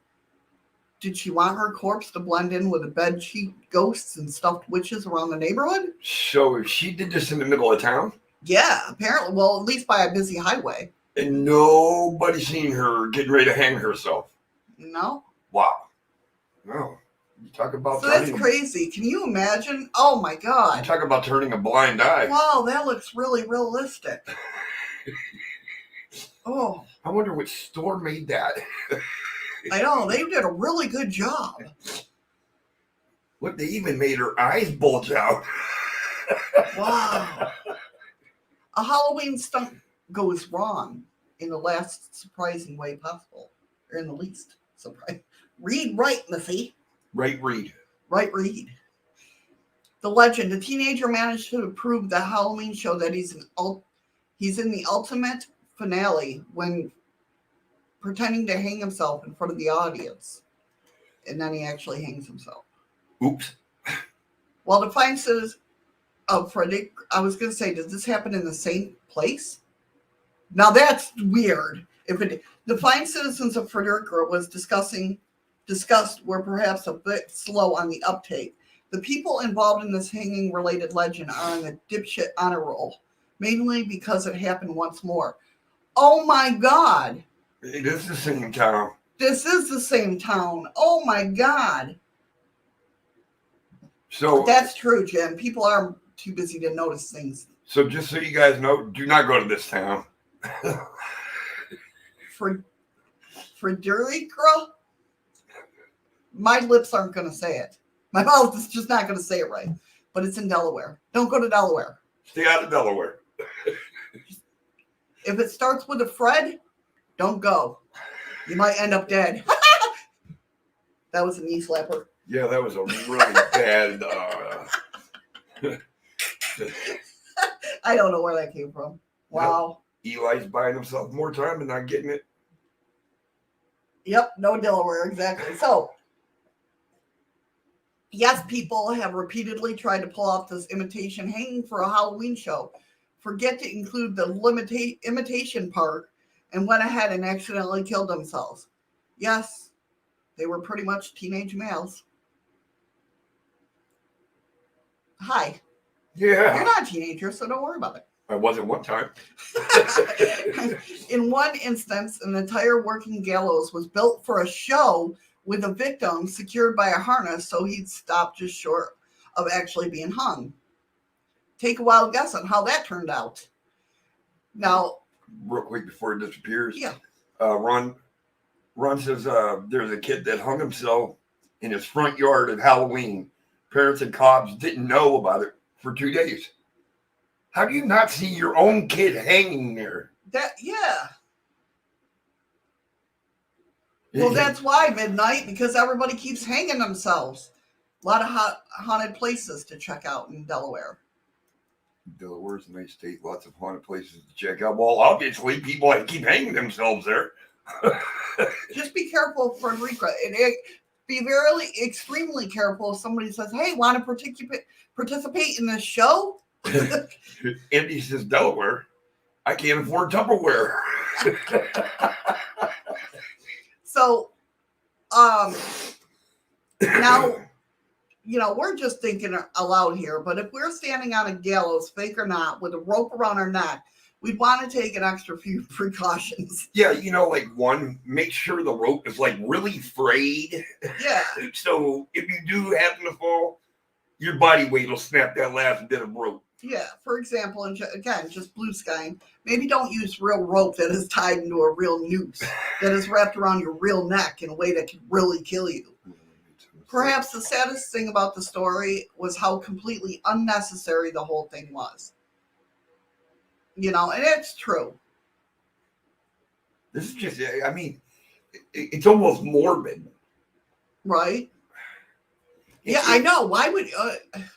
Did she want her corpse to blend in with the bedsheet ghosts and stuffed witches around the neighborhood? So she did this in the middle of town? Yeah, apparently. Well, at least by a busy highway. And nobody seen her getting ready to hang herself? No. Wow. No. You talk about so that's crazy. Can you imagine? Oh, my God. You talk about turning a blind eye. Wow, that looks really realistic. Oh, I wonder which store made that. I know. They did a really good job. Look, they even made her eyes bulge out. Wow. A Halloween stunt goes wrong in the last surprising way possible. Or in the least surprise. Read right, Missy. Right, read. Right, read. The legend. A teenager managed to prove the Halloween show that he's in the ultimate finale when pretending to hang himself in front of the audience. And then he actually hangs himself. Oops. While defiances of Frederick, I was going to say, does this happen in the same place? Now that's weird. The fine citizens of Frederica was discussed were perhaps a bit slow on the uptake. The people involved in this hanging related legend are on the dipshit honor roll, mainly because it happened once more. Oh my God. It is the same town. This is the same town. Oh my God. So that's true, Jim. People are too busy to notice things. So just so you guys know, do not go to this town. Frederica? My lips aren't going to say it. My mouth is just not going to say it right. But it's in Delaware. Don't go to Delaware. Stay out of Delaware. If it starts with a Fred, don't go. You might end up dead. That was a knee slapper. Yeah, that was a really bad... I don't know where that came from. Wow. Yep. Eli's buying himself more time and not getting it. Yep, no Delaware, exactly. So, yes, people have repeatedly tried to pull off this imitation hanging for a Halloween show. Forget to include the imitation part and went ahead and accidentally killed themselves. Yes, they were pretty much teenage males. Hi. Yeah. You're not a teenager, so don't worry about it. I wasn't one time. In one instance, an entire working gallows was built for a show with a victim secured by a harness so he'd stop just short of actually being hung. Take a wild guess on how that turned out. Now, real quick before it disappears. Yeah. Ron says there's a kid that hung himself in his front yard at Halloween. Parents and cops didn't know about it for 2 days. How do you not see your own kid hanging there? Well, that's why midnight, because everybody keeps hanging themselves. A lot of haunted places to check out in Delaware. Delaware's a nice state. Lots of haunted places to check out. Well, obviously, people keep hanging themselves there. Just be careful, Frederica. Be extremely careful if somebody says, hey, want to participate in this show? Andy says, Delaware, I can't afford Tupperware. So, now, we're just thinking aloud here, but if we're standing on a gallows, fake or not, with a rope around our neck, we'd want to take an extra few precautions. Yeah, one, make sure the rope is really frayed. Yeah. So if you do happen to fall, your body weight will snap that last bit of rope. Yeah, for example, and again, just blue skying, maybe don't use real rope that is tied into a real noose that is wrapped around your real neck in a way that could really kill you. Perhaps the saddest thing about the story was how completely unnecessary the whole thing was. And it's true. This is just, it's almost morbid. Right? Yeah, I know. Why would...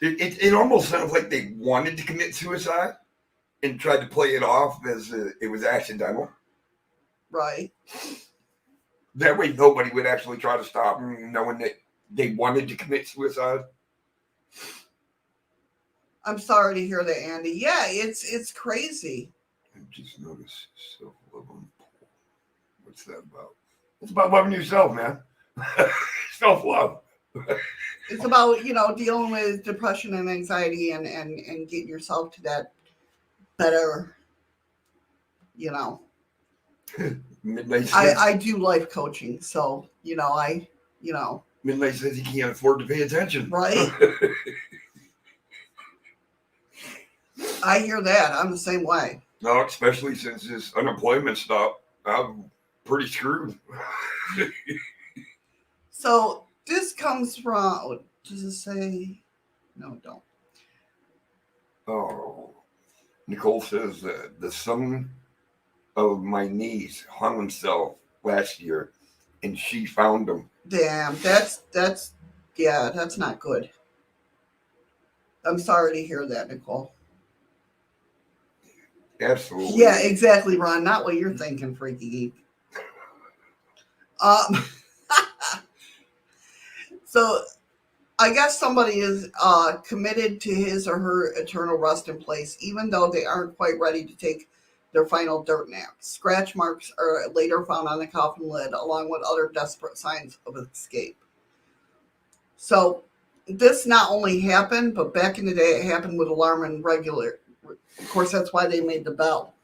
It almost sounds like they wanted to commit suicide and tried to play it off as it was accidental. Right. That way nobody would actually try to stop them, knowing that they wanted to commit suicide. I'm sorry to hear that, Andy. Yeah, it's crazy. I just noticed self-love on the pool. What's that about? It's about loving yourself, man. Self-love. It's about, dealing with depression and anxiety and getting yourself to that better, Midnight says, I do life coaching, so, Midnight says he can't afford to pay attention. Right? I hear that. I'm the same way. No, especially since this unemployment stopped, I'm pretty screwed. So this comes from, does it say? No, don't. Oh, Nicole says that the son of my niece hung himself last year, and she found him. Damn, yeah, that's not good. I'm sorry to hear that, Nicole. Absolutely. Yeah, exactly, Ron. Not what you're thinking, freaky geek. Um, so I guess somebody is committed to his or her eternal rest in place, even though they aren't quite ready to take their final dirt nap. Scratch marks are later found on the coffin lid, along with other desperate signs of escape. So this not only happened, but back in the day, it happened with alarm and regular. Of course, that's why they made the bell.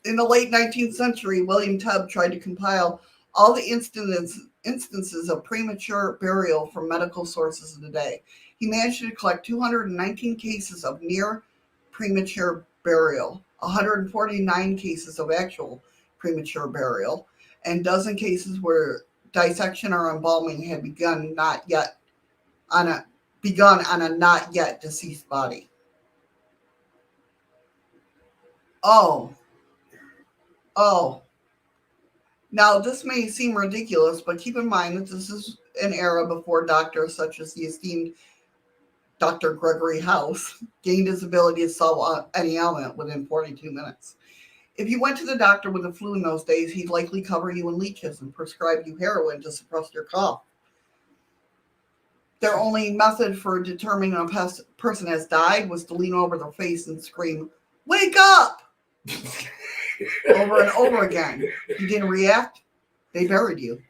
In the late 19th century, William Tubb tried to compile all the instances of premature burial from medical sources of the day. He managed to collect 219 cases of near premature burial, 149 cases of actual premature burial, and a dozen cases where dissection or embalming had begun on a not yet deceased body. Oh, oh. Now, this may seem ridiculous, but keep in mind that this is an era before doctors such as the esteemed Dr. Gregory House gained his ability to solve any ailment within 42 minutes. If you went to the doctor with the flu in those days, he'd likely cover you in leeches and prescribe you heroin to suppress your cough. Their only method for determining a person has died was to lean over their face and scream, "Wake up!" over and over again. You didn't react, they buried you.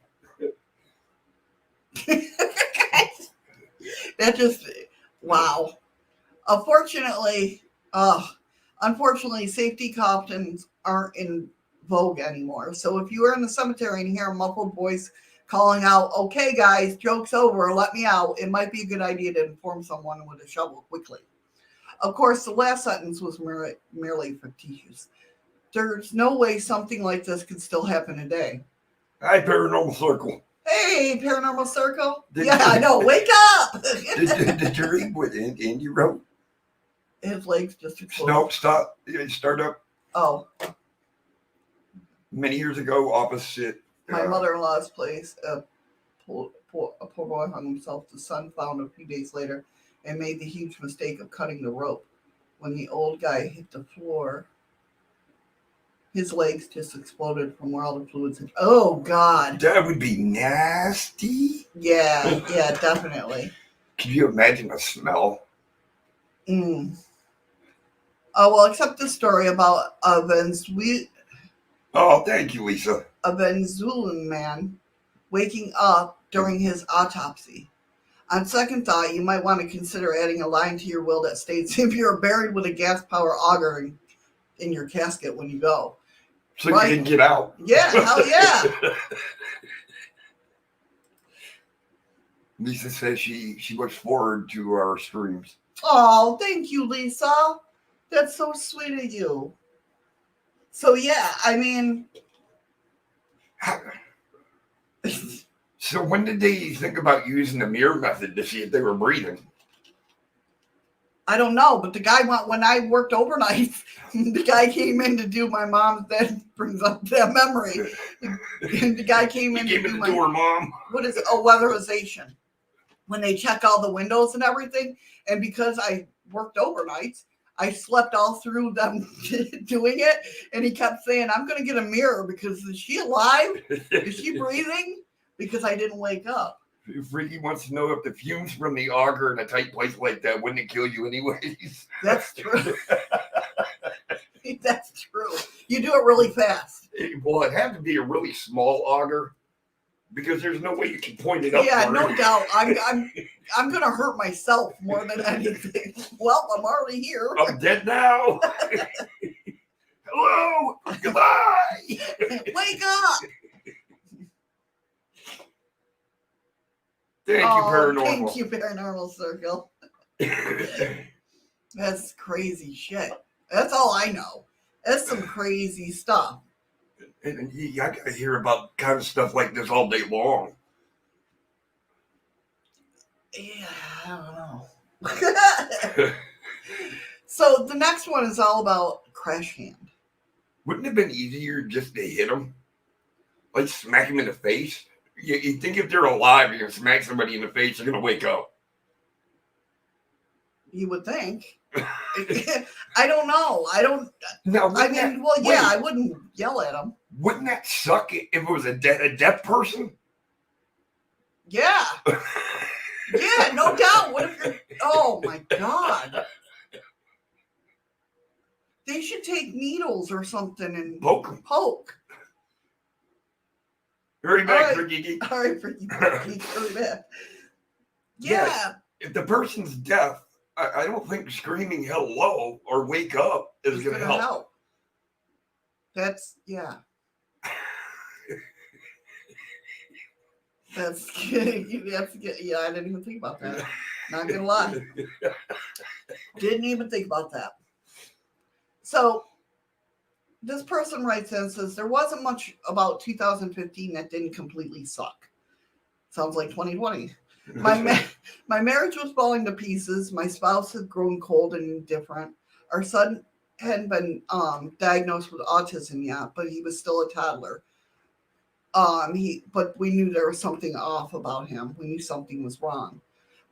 That just, wow. Unfortunately, safety coffins aren't in vogue anymore. So if you are in the cemetery and hear a muffled voice calling out, "Okay, guys, joke's over, let me out," it might be a good idea to inform someone with a shovel quickly. Of course, the last sentence was merely fictitious. There's no way something like this could still happen today. Hi, Paranormal Circle. Hey, Paranormal Circle. I know. Wake up! Did you read what Andy wrote? His legs just exploded. No, stop. Start up. Oh. Many years ago, opposite my mother-in-law's place, a poor boy hung himself. The son found a few days later and made the huge mistake of cutting the rope. When the old guy hit the floor, his legs just exploded from where all the fluids had. Oh, God. That would be nasty. Yeah, definitely. Can you imagine the smell? Oh, well, except the story about a Venezuelan. Oh, thank you, Lisa. A Venezuelan man waking up during his autopsy. On second thought, you might want to consider adding a line to your will that states if you're buried with a gas power auger in your casket when you go. So right? You can get out. Yeah, hell yeah. Lisa says she looks forward to our streams. Oh, thank you, Lisa. That's so sweet of you. So yeah, I mean. So when did they think about using the mirror method to see if they were breathing? I don't know, but the guy when I worked overnight, the guy came in to do my mom's. That brings up that memory. The guy came in to do her mom. What is it? Oh, weatherization. When they check all the windows and everything, and because I worked overnights, I slept all through them doing it, and he kept saying, "I'm going to get a mirror because is she alive? Is she breathing?" Because I didn't wake up. Freaky wants to know if the fumes from the auger in a tight place like that wouldn't kill you anyways. That's true. That's true. You do it really fast. Well, it had to be a really small auger because there's no way you can point it up. Yeah, no doubt. I'm gonna hurt myself more than anything. Well, I'm already here. I'm dead now. Hello. Goodbye. Wake up. Thank you, Paranormal. Thank you, Paranormal Circle. That's crazy shit. That's all I know. It's some crazy stuff. And I gotta hear about kind of stuff like this all day long. Yeah, I don't know. So the next one is all about crash hand. Wouldn't it have been easier just to hit them? Like smack them in the face? You think if they're alive, you're gonna smack somebody in the face, they're gonna wake up. You would think. I don't know. I don't. Now, I mean, well, yeah, I wouldn't yell at them. Wouldn't that suck if it was a deaf person? Yeah. Yeah, no doubt. What if you're? Oh my God. They should take needles or something and Poke 'em. poke. Hurry back, All right. Freaky. All right, Freaky. Hurry back. Yeah. Yes. If the person's deaf, I don't think screaming hello or wake up is going to help. That's, yeah. That's good. Yeah, I didn't even think about that. Not going to lie. Didn't even think about that. So, this person writes in and says, there wasn't much about 2015 that didn't completely suck. Sounds like 2020. My marriage was falling to pieces. My spouse had grown cold and indifferent. Our son hadn't been diagnosed with autism yet, but he was still a toddler. But we knew there was something off about him. We knew something was wrong.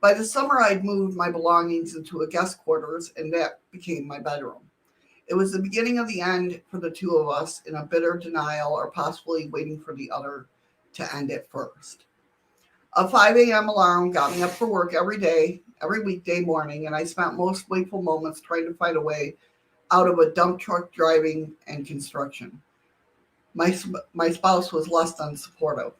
By the summer, I'd moved my belongings into a guest quarters, and that became my bedroom. It was the beginning of the end for the two of us, in a bitter denial or possibly waiting for the other to end it first. A 5 a.m. alarm got me up for work every day, every weekday morning, and I spent most wakeful moments trying to find a way out of a dump truck driving and construction. My spouse was less than supportive.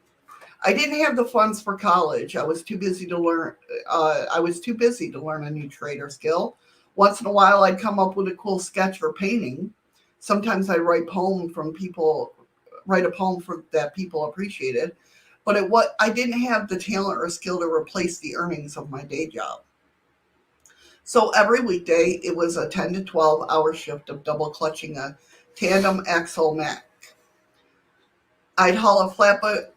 I didn't have the funds for college. I was too busy to learn. A new trade or skill. Once in a while, I'd come up with a cool sketch or painting. Sometimes I'd write a poem that people appreciated. But I didn't have the talent or skill to replace the earnings of my day job. So every weekday, it was a 10 to 12 hour shift of double clutching a tandem axle Mac. I'd haul a flatbed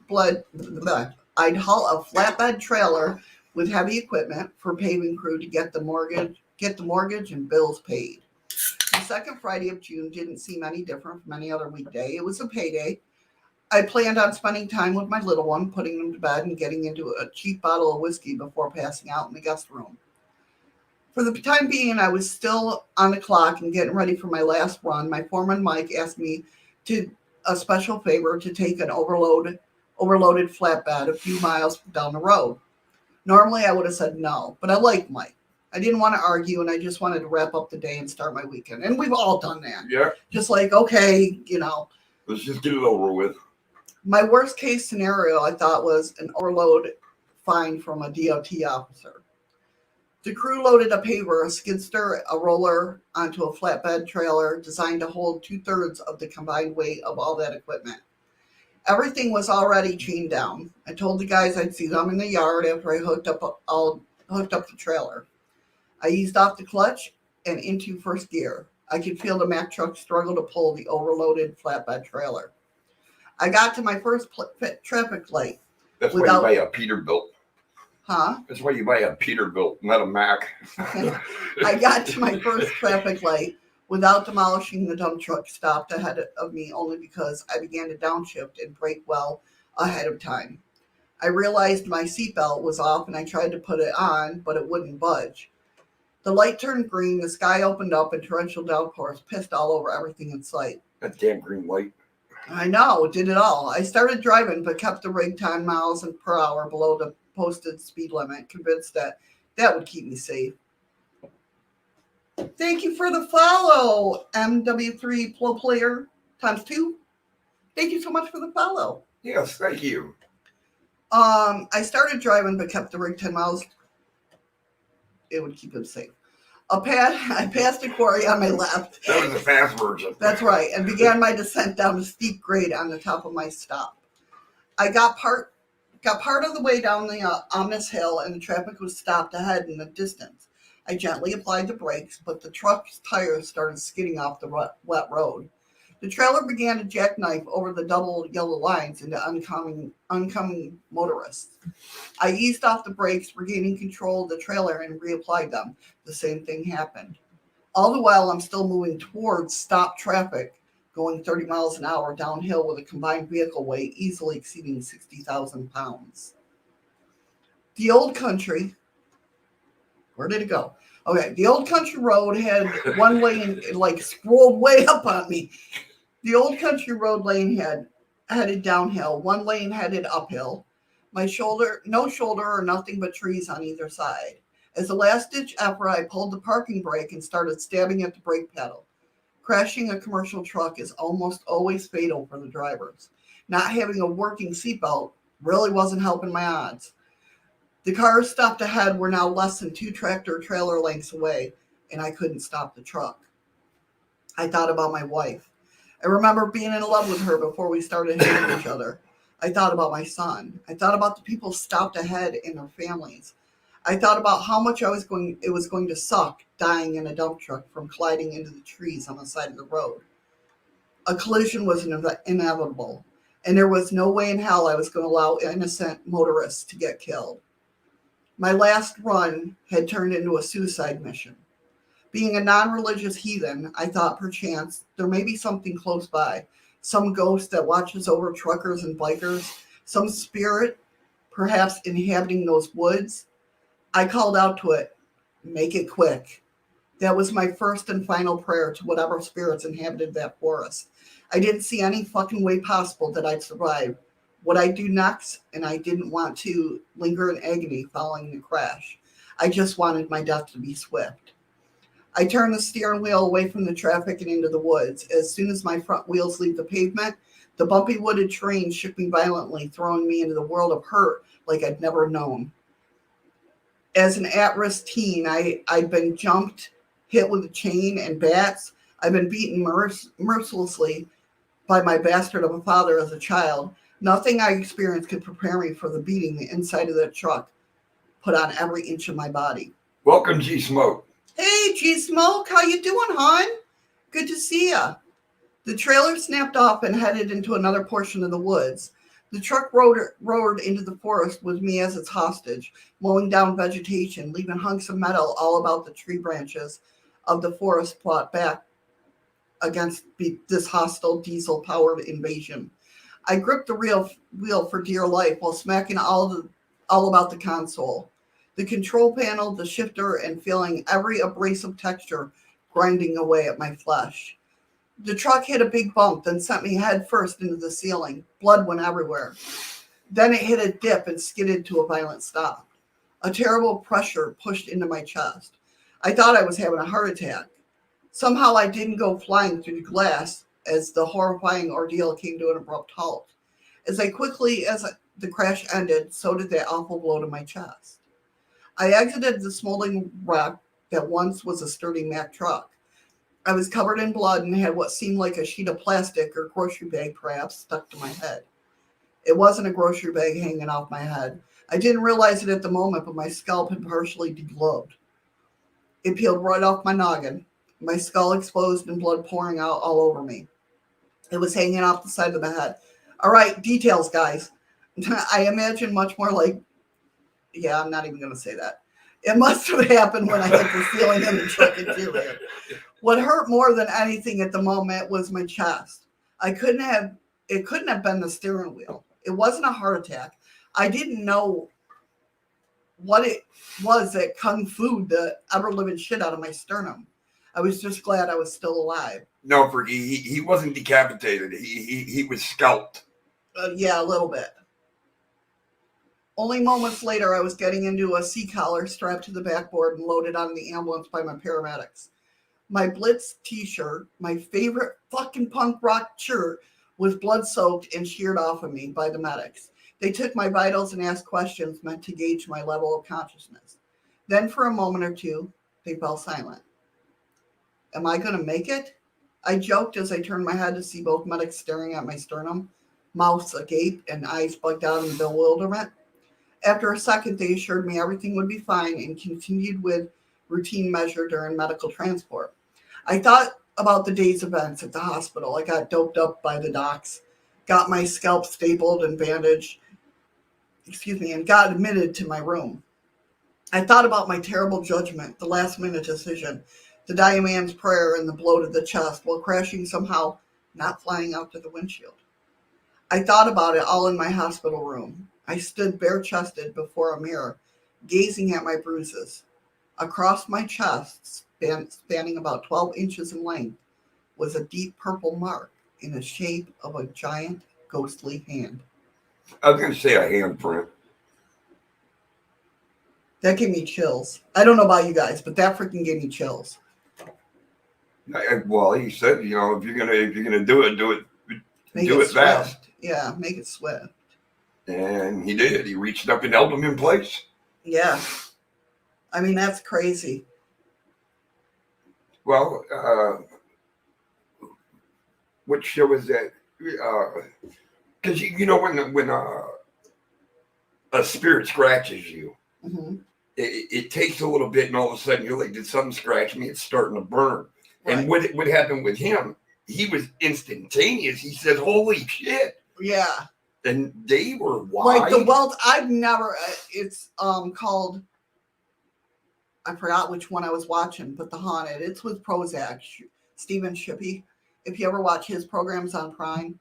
trailer with heavy equipment for paving crew to get the mortgage and bills paid. The second Friday of June didn't seem any different from any other weekday. It was a payday. I planned on spending time with my little one, putting him to bed and getting into a cheap bottle of whiskey before passing out in the guest room. For the time being, I was still on the clock and getting ready for my last run. My foreman, Mike, asked me a special favor to take an overloaded flatbed a few miles down the road. Normally, I would have said no, but I liked Mike. I didn't want to argue, and I just wanted to wrap up the day and start my weekend. And we've all done that. Yeah. Just like, okay, let's just get it over with. My worst case scenario, I thought, was an overload fine from a DOT officer. The crew loaded a paver, a skid steer, a roller onto a flatbed trailer designed to hold 2/3 of the combined weight of all that equipment. Everything was already chained down. I told the guys I'd see them in the yard after I hooked up the trailer. I eased off the clutch and into first gear. I could feel the Mack truck struggle to pull the overloaded flatbed trailer. I got to my first traffic light. That's why you buy a Peterbilt. Huh? That's why you buy a Peterbilt, not a Mack. I got to my first traffic light without demolishing the dump truck stopped ahead of me, only because I began to downshift and brake well ahead of time. I realized my seatbelt was off and I tried to put it on, but it wouldn't budge. The light turned green, the sky opened up, and torrential downpours pissed all over everything in sight. That damn green light. I know, it did it all. I started driving, but kept the rig 10 miles per hour below the posted speed limit, convinced that would keep me safe. Thank you for the follow, MW3 Pro Player ×2. Thank you so much for the follow. Yes, thank you. I started driving, but kept the rig 10 miles. It would keep him safe. I passed a quarry on my left. That was the fast version. That's right, and began my descent down a steep grade on the top of my stop. I got part of the way down the ominous hill, and the traffic was stopped ahead in the distance. I gently applied the brakes, but the truck's tires started skidding off the wet road. The trailer began to jackknife over the double yellow lines into oncoming motorists. I eased off the brakes, regaining control of the trailer, and reapplied them. The same thing happened. All the while, I'm still moving towards stopped traffic, going 30 miles an hour downhill with a combined vehicle weight easily exceeding 60,000 pounds. The old country, where did it go? Okay, the old country road had one lane, like scrolled way up on me. The old country road lane had headed downhill, one lane headed uphill. My shoulder, no shoulder or nothing but trees on either side. As a last ditch effort, I pulled the parking brake and started stabbing at the brake pedal. Crashing a commercial truck is almost always fatal for the drivers. Not having a working seatbelt really wasn't helping my odds. The cars stopped ahead were now less than 2 tractor trailer lengths away, and I couldn't stop the truck. I thought about my wife. I remember being in love with her before we started hating each other. I thought about my son. I thought about the people stopped ahead and their families. I thought about how much it was going to suck dying in a dump truck from colliding into the trees on the side of the road. A collision was inevitable, and there was no way in hell I was going to allow innocent motorists to get killed. My last run had turned into a suicide mission. Being a non-religious heathen, I thought perchance there may be something close by, some ghost that watches over truckers and bikers, some spirit perhaps inhabiting those woods. I called out to it, make it quick. That was my first and final prayer to whatever spirits inhabited that forest. I didn't see any fucking way possible that I'd survive what I'd do next, and I didn't want to linger in agony following the crash. I just wanted my death to be swift. I turned the steering wheel away from the traffic and into the woods. As soon as my front wheels leave the pavement, the bumpy wooded terrain shook me violently, throwing me into the world of hurt like I'd never known. As an at-risk teen, I'd been jumped, hit with a chain and bats. I'd been beaten mercilessly by my bastard of a father as a child. Nothing I experienced could prepare me for the beating the inside of that truck put on every inch of my body. Welcome, G Smoke. Hey, G Smoke, how you doing, hon? Good to see ya. The trailer snapped off and headed into another portion of the woods. The truck roared into the forest with me as its hostage, mowing down vegetation, leaving hunks of metal all about the tree branches of the forest plot back against this hostile diesel-powered invasion. I gripped the wheel for dear life while smacking all about the console, the control panel, the shifter, and feeling every abrasive texture grinding away at my flesh. The truck hit a big bump, then sent me head first into the ceiling. Blood went everywhere. Then it hit a dip and skidded to a violent stop. A terrible pressure pushed into my chest. I thought I was having a heart attack. Somehow I didn't go flying through the glass as the horrifying ordeal came to an abrupt halt. As the crash ended, so did that awful blow to my chest. I exited the smoldering wreck that once was a sturdy Mack truck. I was covered in blood and had what seemed like a sheet of plastic or grocery bag perhaps stuck to my head. It wasn't a grocery bag hanging off my head. I didn't realize it at the moment, but my scalp had partially deglobed. It peeled right off my noggin, my skull exposed and blood pouring out all over me. It was hanging off the side of my head. All right, details, guys. I imagine much more like, yeah, I'm not even going to say that. It must have happened when I hit the ceiling in the truck interior. What hurt more than anything at the moment was my chest. It couldn't have been the steering wheel. It wasn't a heart attack. I didn't know what it was that kung fu the ever-living shit out of my sternum. I was just glad I was still alive. No, Fergie, he wasn't decapitated. He was scalped. Yeah, a little bit. Only moments later, I was getting into a C-collar strapped to the backboard and loaded onto the ambulance by my paramedics. My Blitz t-shirt, my favorite fucking punk rock shirt, was blood-soaked and sheared off of me by the medics. They took my vitals and asked questions meant to gauge my level of consciousness. Then for a moment or two, they fell silent. Am I going to make it? I joked as I turned my head to see both medics staring at my sternum, mouths agape and eyes bugged out in bewilderment. After a second, they assured me everything would be fine and continued with routine measure during medical transport. I thought about the day's events at the hospital. I got doped up by the docs, got my scalp stapled and bandaged, and got admitted to my room. I thought about my terrible judgment, the last minute decision, the dying man's prayer, and the blow to the chest while crashing somehow, not flying out to the windshield. I thought about it all in my hospital room. I stood bare-chested before a mirror, gazing at my bruises. Across my chest, spanning about 12 inches in length, was a deep purple mark in the shape of a giant, ghostly hand. I was going to say a handprint. That gave me chills. I don't know about you guys, but that freaking gave me chills. Well, he said, if you're gonna do it Make do it swift. fast. Yeah, make it swift. And he did. He reached up and held him in place. Yeah. I mean, that's crazy. Well, what show was that? Because when a spirit scratches you, Mm-hmm. it takes a little bit, and all of a sudden you're like, "Did something scratch me?" It's starting to burn. Right. And what happened with him? He was instantaneous. He said, "Holy shit!" Yeah. And they were wide. Like the welt. I've never. It's called. I forgot which one I was watching, but The Haunted. It's with Prozac, Stephen Shippey. If you ever watch his programs on Prime,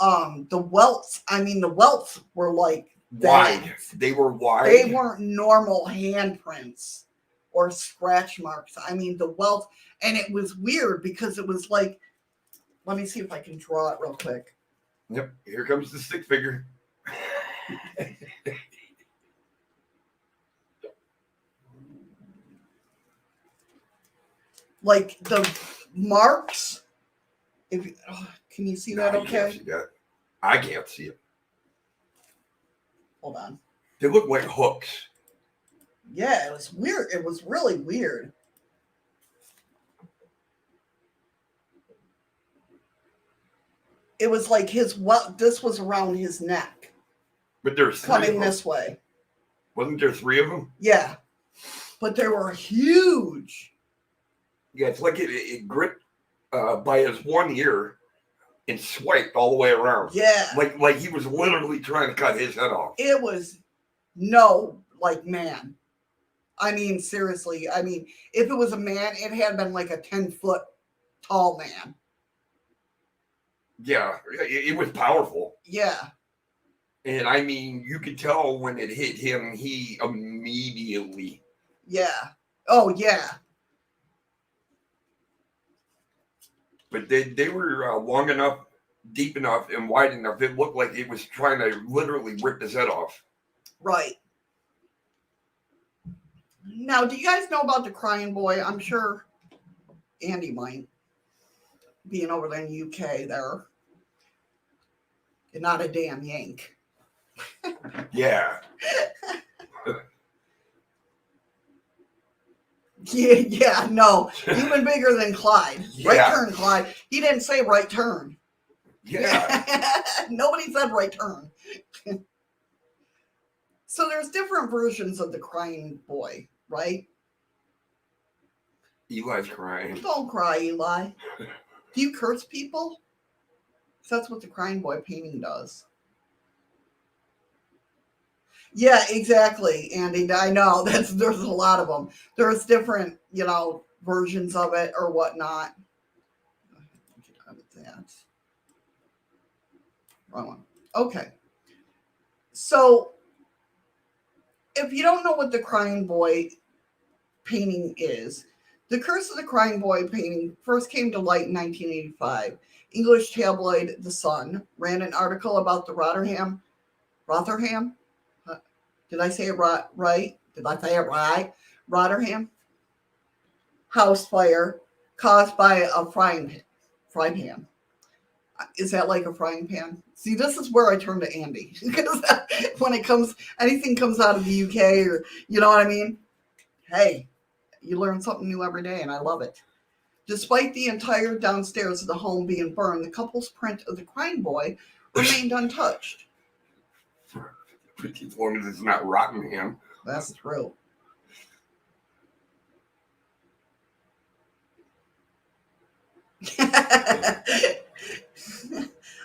the welts. I mean, the welts were like wide. that. They were wide. They weren't normal handprints or scratch marks. I mean, the welt, and it was weird because it was like. Let me see if I can draw it real quick. Yep. Here comes the stick figure. Like the marks. Can you see that? No, Okay. can't see that. I can't see it. Hold on. They look like hooks. Yeah, it was weird. It was really weird. It was like this was around his neck. But there's three coming of them. this way. Wasn't there three of them? Yeah. But they were huge. Yeah, it's like it gripped by his one ear and swiped all the way around. Yeah. Like he was literally trying to cut his head off. It was man. I mean, seriously. I mean, if it was a man, it had been like a 10-foot tall man. Yeah, it was powerful. Yeah. And I mean, you could tell when it hit him, he immediately. Yeah. Oh, yeah. But they were long enough, deep enough, and wide enough. It looked like it was trying to literally rip his head off. Right. Now, do you guys know about the crying boy? I'm sure Andy might. Being over there in the UK there. You're not a damn Yank. Yeah. Yeah, no. Even bigger than Clyde. Yeah. Right turn, Clyde. He didn't say right turn. Yeah. Nobody said right turn. So there's different versions of the crying boy, right? Eli's crying. Don't cry, Eli. Do you curse people? That's what the crying boy painting does. Yeah, exactly, Andy. I know there's a lot of them. There's different, versions of it or whatnot. Get out of that. Wrong one. Okay. So, if you don't know what the crying boy painting is, the Curse of the Crying Boy painting first came to light in 1985. English tabloid The Sun ran an article about the Rotherham? Did I say it right? Did I say it right? Rotherham house fire caused by a frying pan. Is that like a frying pan? See, this is where I turn to Andy because when anything comes out of the UK or you know what I mean. Hey, you learn something new every day, and I love it. Despite the entire downstairs of the home being burned, the couple's print of the crying boy remained untouched. As long as it's not Rottingham. That's true.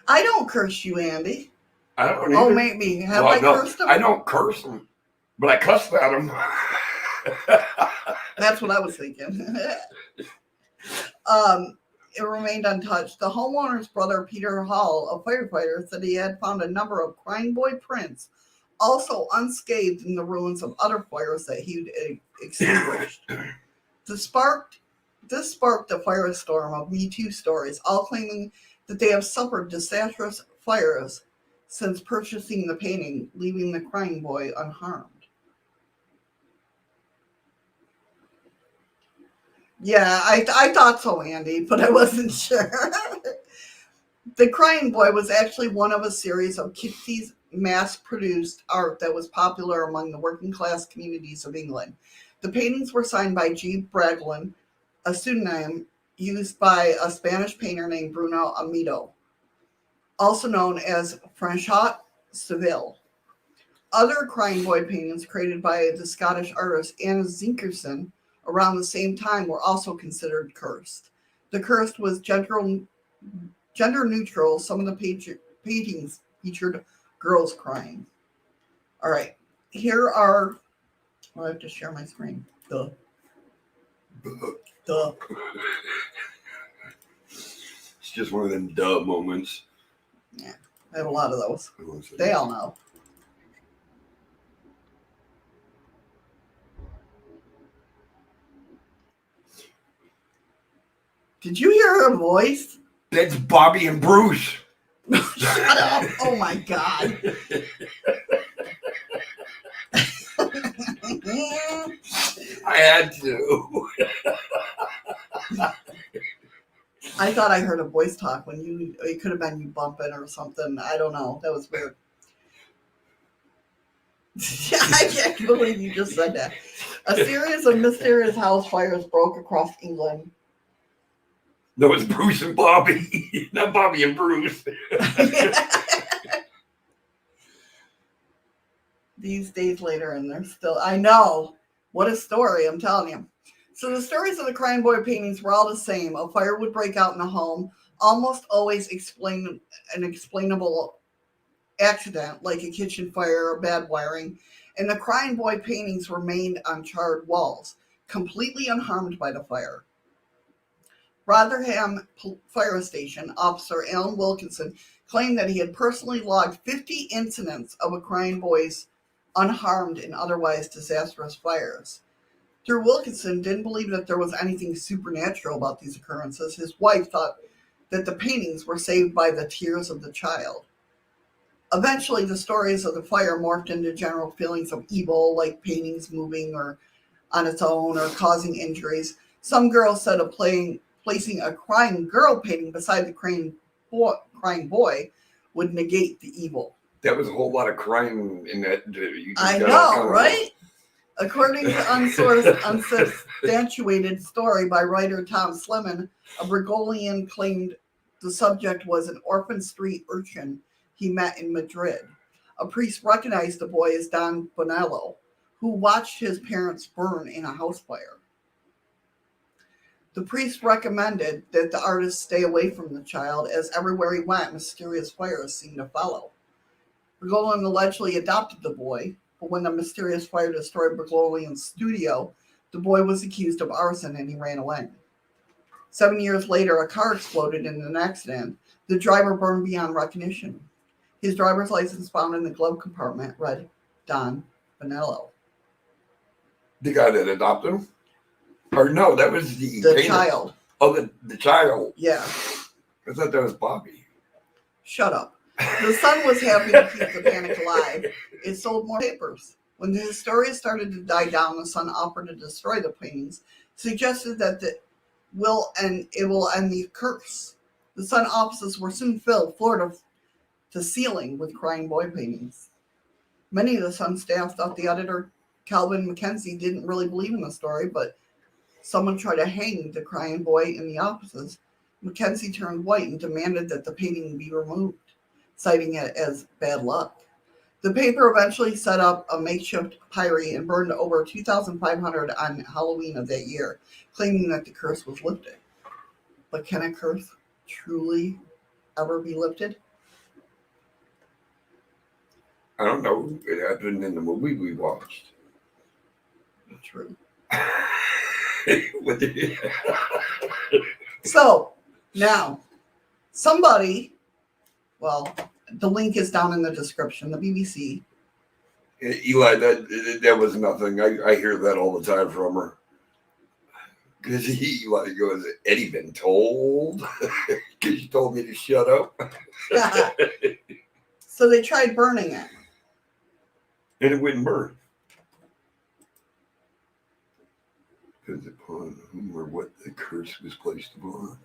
I don't curse you, Andy. I don't Oh, either. maybe. Have I cursed him? I don't curse them, but I cuss at them. That's what I was thinking. It remained untouched. The homeowner's brother, Peter Hall, a firefighter, said he had found a number of crying boy prints, also unscathed in the ruins of other fires that he'd extinguished. This sparked a firestorm of Me Too stories, all claiming that they have suffered disastrous fires since purchasing the painting, leaving the crying boy unharmed. Yeah, I thought so, Andy, but I wasn't sure. The Crying Boy was actually one of a series of Kitsy's mass-produced art that was popular among the working-class communities of England. The paintings were signed by G. Braglin, a pseudonym used by a Spanish painter named Bruno Amido, also known as Franchot Seville. Other Crying Boy paintings created by the Scottish artist Anna Zinkerson around the same time were also considered cursed. The cursed was gender neutral. Some of the paintings featured girls crying. All right, here are. I have to share my screen. Duh. It's just one of them duh moments. Yeah, I have a lot of those. They all know. Did you hear her voice? That's Bobby and Bruce. Shut up. Oh my God. I had to. I thought I heard a voice talk when it could have been you bumping or something. I don't know. That was weird. I can't believe you just said that. A series of mysterious house fires broke across England. No, it's Bruce and Bobby, not Bobby and Bruce. These days later, and they're still. I know. What a story, I'm telling you. So the stories of the Crying Boy paintings were all the same. A fire would break out in a home, almost always an explainable accident, like a kitchen fire or bad wiring, and the Crying Boy paintings remained on charred walls, completely unharmed by the fire. Rotherham Fire Station officer Alan Wilkinson claimed that he had personally logged 50 incidents of a crying boys unharmed in otherwise disastrous fires. Though Wilkinson didn't believe that there was anything supernatural about these occurrences, his wife thought that the paintings were saved by the tears of the child. Eventually, the stories of the fire morphed into general feelings of evil, like paintings moving or on its own or causing injuries. Some girls said of placing a crying girl painting beside the crying boy would negate the evil. That was a whole lot of crying in that. I know, right? According to unsubstantiated story by writer Tom Slemon, a Bregolian claimed the subject was an orphan street urchin he met in Madrid. A priest recognized the boy as Don Bonello, who watched his parents burn in a house fire. The priest recommended that the artist stay away from the child, as everywhere he went, mysterious fires seemed to follow. Bregolian allegedly adopted the boy, but when the mysterious fire destroyed Bregolian's studio, the boy was accused of arson and he ran away. 7 years later, a car exploded in an accident. The driver burned beyond recognition. His driver's license found in the glove compartment read Don Bonello. The guy that adopted him? Or no, that was the child. Oh, the child. Yeah. I thought that was Bobby. Shut up. The son was happy to keep the panic alive. It sold more papers. When the hysteria started to die down, the son offered to destroy the paintings, suggested that it will end the curse. The Sun offices were soon filled, floor to ceiling, with crying boy paintings. Many of the Sun staff thought the editor, Calvin Mackenzie, didn't really believe in the story, but someone tried to hang the crying boy in the offices. Mackenzie turned white and demanded that the painting be removed, citing it as bad luck. The paper eventually set up a makeshift pyre and burned over 2,500 on Halloween of that year, claiming that the curse was lifted. But can a curse truly ever be lifted? I don't know. It happened in the movie we watched. True. What the- So now, somebody, well, the link is down in the description, the BBC. Eli, that was nothing. I hear that all the time from her. Because Eli goes, Eddie been told? Because you told me to shut up. So they tried burning it. And it wouldn't burn. Depends upon whom or what the curse was placed upon.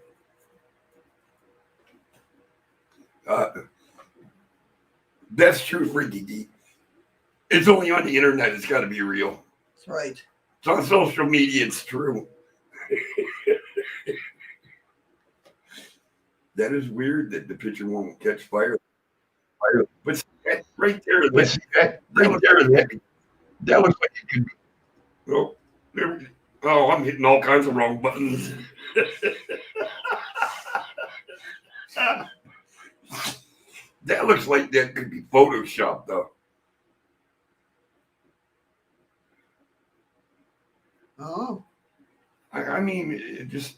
That's true, Freaky Geek. It's only on the internet. It's got to be real. That's right. It's on social media. It's true. That is weird that the picture won't catch fire. But right there, that looks like it could be. Oh, I'm hitting all kinds of wrong buttons. That looks like that could be Photoshopped, though. Oh. I mean, it just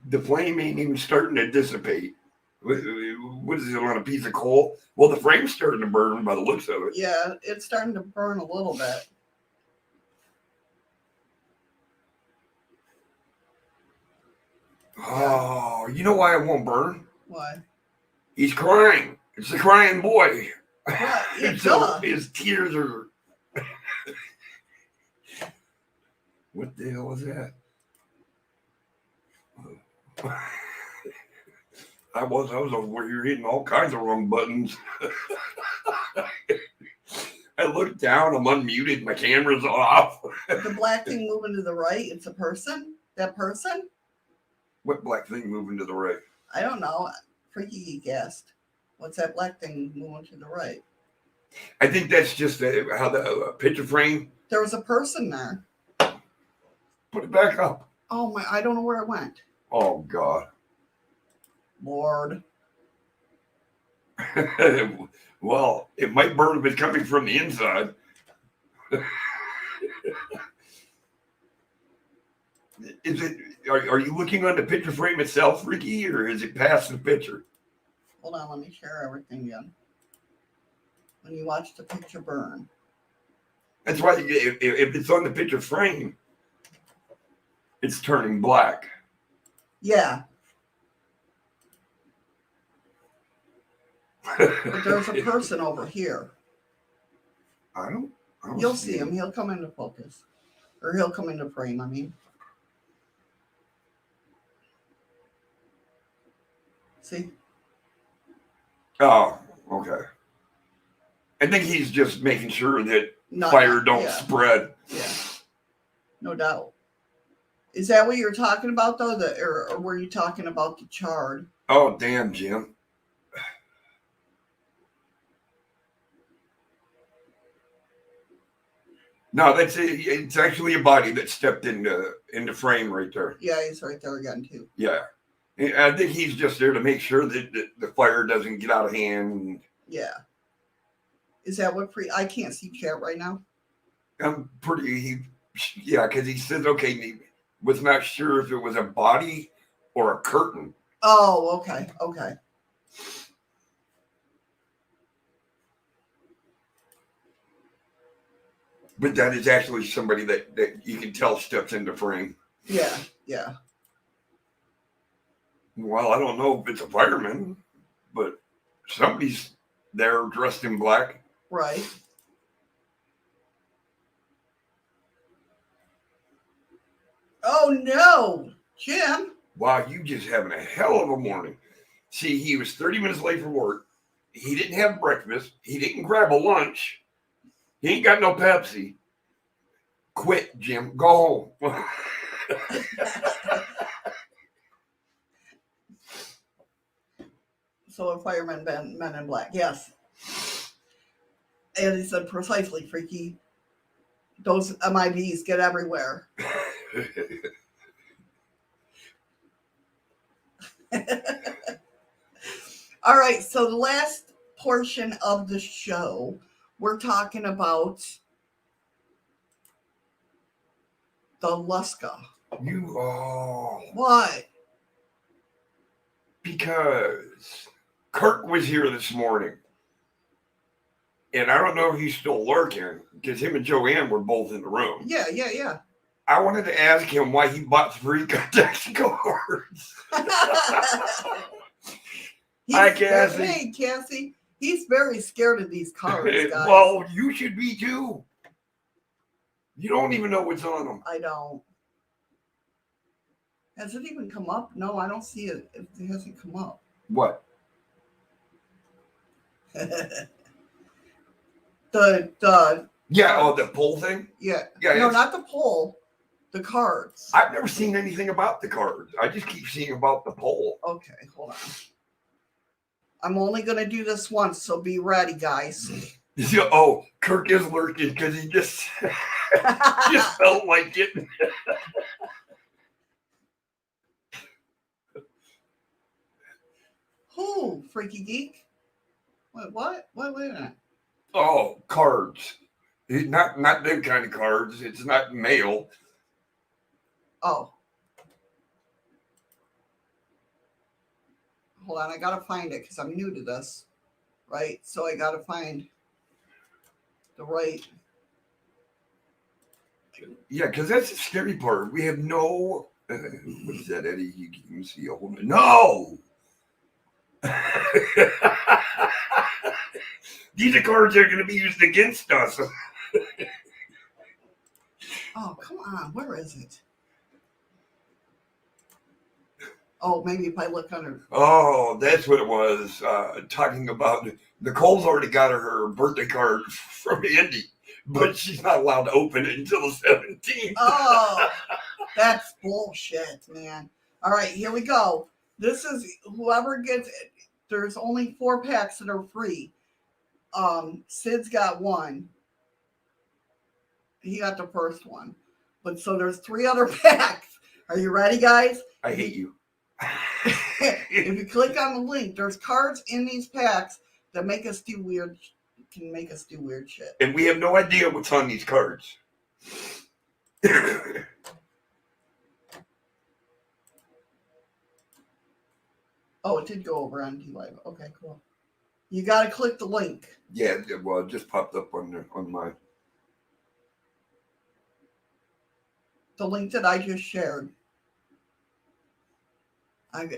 the flame ain't even starting to dissipate. What is it on a piece of coal? Well, the frame's starting to burn by the looks of it. Yeah, it's starting to burn a little bit. Oh, you know why it won't burn? Why? He's crying. It's the crying boy. Right, So his tears are. What the hell was that? I was over here hitting all kinds of wrong buttons. I looked down, I'm unmuted, my camera's off. The black thing moving to the right, it's a person? That person? What black thing moving to the right? I don't know. Freaky Geek asked. What's that black thing moving to the right? I think that's just how the picture frame. There was a person there. Put it back up. Oh my, I don't know where it went. Oh, God. Lord. Well, it might burn if it's coming from the inside. Is it? Are you looking on the picture frame itself, Ricky, or is it past the picture? Hold on, let me share everything again. When you watch the picture burn. That's why if it's on the picture frame, it's turning black. Yeah. But there's a person over here. I don't You'll see him. He'll come into focus. Or he'll come into frame, I mean. See? Oh, okay. I think he's just making sure that fire don't spread. Yeah. No doubt. Is that what you're talking about, though? Or were you talking about the charred? Oh, damn, Jim. No, it's actually a body that stepped into frame right there. Yeah, he's right there again, too. Yeah. I think he's just there to make sure that the fire doesn't get out of hand. Yeah. Is that what I can't see chat right now? I'm pretty, because he says, okay, he was not sure if it was a body or a curtain. Oh, okay. Okay. But that is actually somebody that you can tell steps into frame. Yeah, yeah. Well, I don't know if it's a fireman, but somebody's there dressed in black. Right. Oh, no. Jim. Wow, you just having a hell of a morning. See, he was 30 minutes late for work. He didn't have breakfast. He didn't grab a lunch. He ain't got no Pepsi. Quit, Jim. Go home. So a fireman, men in black. Yes. And he said precisely, Freaky. Those MIBs get everywhere. All right, so the last portion of the show, we're talking about the Lusca. What? Because Kirk was here this morning. And I don't know if he's still lurking, because him and Joanne were both in the room. Yeah. I wanted to ask him why he bought 3 contact cards. Hi, Cassie. Hey, Cassie. He's very scared of these cards, guys. Well, you should be too. You don't even know what's on them. I don't. Has it even come up? No, I don't see it. It hasn't come up. What? The the poll thing? Yeah. No, not the poll. The cards. I've never seen anything about the cards. I just keep seeing about the poll. Okay, hold on. I'm only going to do this once, so be ready, guys. Oh, Kirk is lurking because he just felt like it. Who? Freaky Geek? What? Wait a minute. Oh, cards. Not them kind of cards. It's not mail. Oh. Hold on, I gotta find it because I'm new to this. Right? So I gotta find the right. Yeah, because that's the scary part. We have no. What is that, Eddie? You can see a whole. No! These are cards that are going to be used against us. Oh, come on. Where is it? Oh, maybe if I look under. Oh, that's what it was. Talking about Nicole's already got her birthday card from Andy, but she's not allowed to open it until the 17th. Oh, that's bullshit, man. All right, here we go. This is whoever gets it. There's only 4 packs that are free. Sid's got 1. He got the first one. But so there's 3 other packs. Are you ready, guys? I hate you. If you click on the link, there's cards in these packs that make us do weird shit. And we have no idea what's on these cards. Oh, it did go over on D-Live. Okay, cool. You got to click the link. Yeah, well, it just popped up on my. The link that I just shared.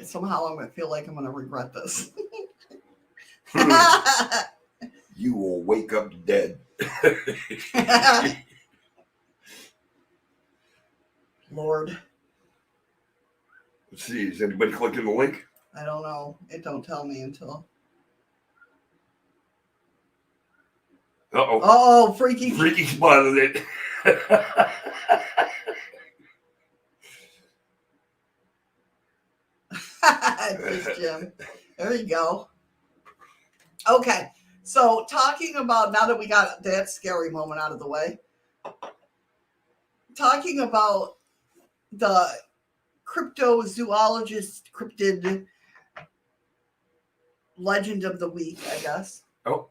Somehow I'm going to feel like I'm going to regret this. You will wake up dead. Lord. Let's see. Is anybody clicking the link? I don't know. It don't tell me until. Uh-oh. Oh, freaky. Freaky spotted it. Just Jim. There you go. Okay. So talking about, now that we got that scary moment out of the way, talking about the cryptozoologist cryptid legend of the week, I guess. Oh,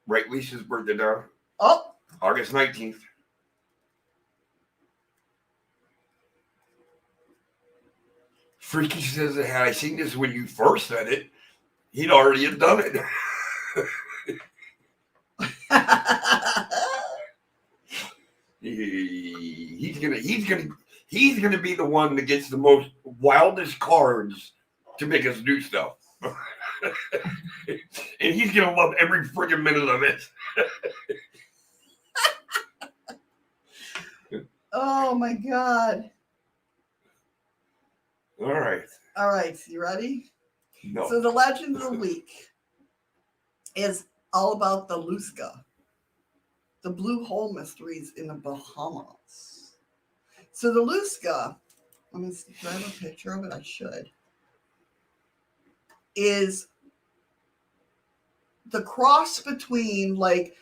right, Lisa's birthday now. Oh. August 19th. Freaky says that had I seen this when you first said it, he'd already have done it. He's gonna be the one that gets the most wildest cards to make us do stuff. And he's gonna love every friggin' minute of it. Oh my God. All right. You ready? No. So the legend of the week is all about the Lusca, the blue hole mysteries in the Bahamas. So the Lusca, let me see, do I have a picture of it? I should. Is the cross between, like,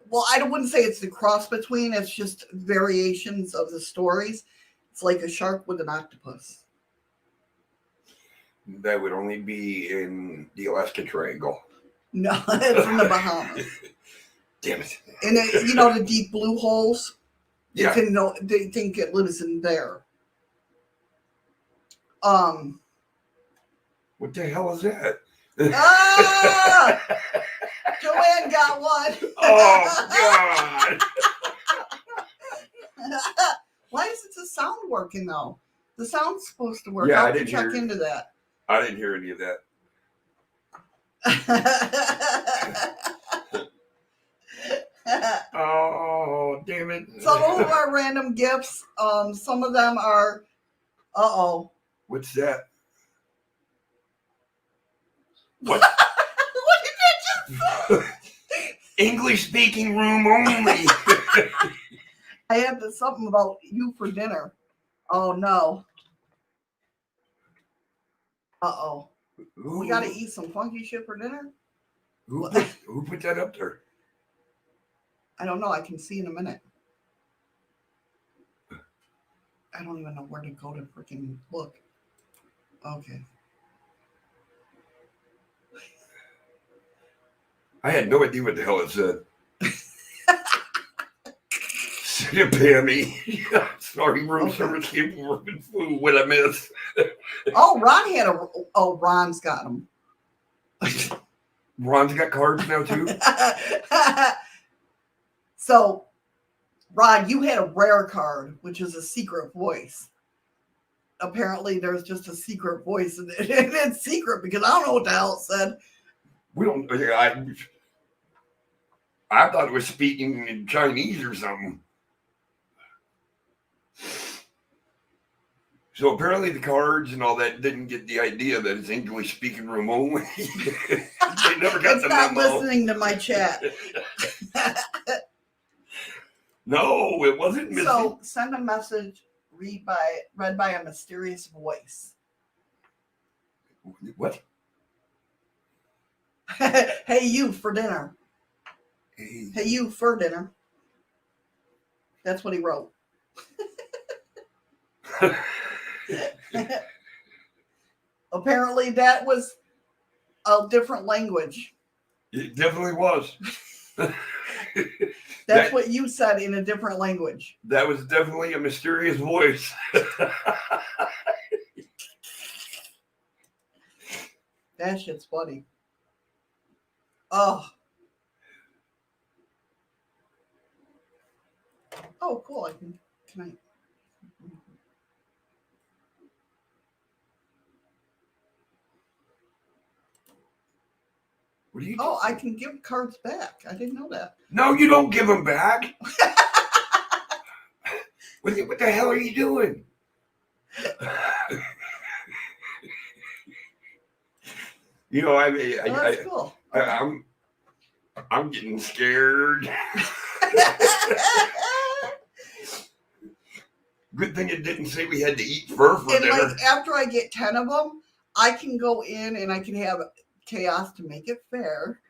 well, I wouldn't say it's the cross between, it's just variations of the stories. It's like a shark with an octopus. That would only be in the Alaska Triangle. No, it's in the Bahamas. Damn it. And you know the deep blue holes? Yeah. They think it lives in there. What the hell is that? Ah! Joanne got one. Oh, God. Why isn't the sound working, though? The sound's supposed to work. Yeah, I'll I didn't check hear- into that. I didn't hear any of that. Oh, damn it. Some of them are random gifts. Some of them are, What's that? What did that just English speaking room only. I had something about you for dinner. Oh, no. We got to eat some funky shit for dinner? Who put that up there? I don't know. I can see in a minute. I don't even know where to go to freaking look. Okay. I had no idea what the hell it said. Pammy. Sorry, room service came working food. What I miss? Oh, Ron had Ron's got them. Ron's got cards now too. So, Ron, you had a rare card, which is a secret voice. Apparently, there's just a secret voice, and it's secret because I don't know what the hell it said. We don't. I thought it was speaking in Chinese or something. So apparently the cards and all that didn't get the idea that it's English speaking room only. They never got It's the not memo. listening to my chat. No, it wasn't missing. So send a message read by a mysterious voice. What? Hey, you for dinner. Hey, you for dinner. That's what he wrote. Apparently, that was a different language. It definitely was. That's what you said in a different language. That was definitely a mysterious voice. That shit's funny. Oh, cool. Can I? What are you Oh, I can give cards back. I didn't know that. No, you don't give them back. What the hell are you doing? You know, That's cool. I'm getting scared. Good thing it didn't say we had to eat fur for And dinner. like after I get 10 of them, I can go in and I can have Chaos to make it fair.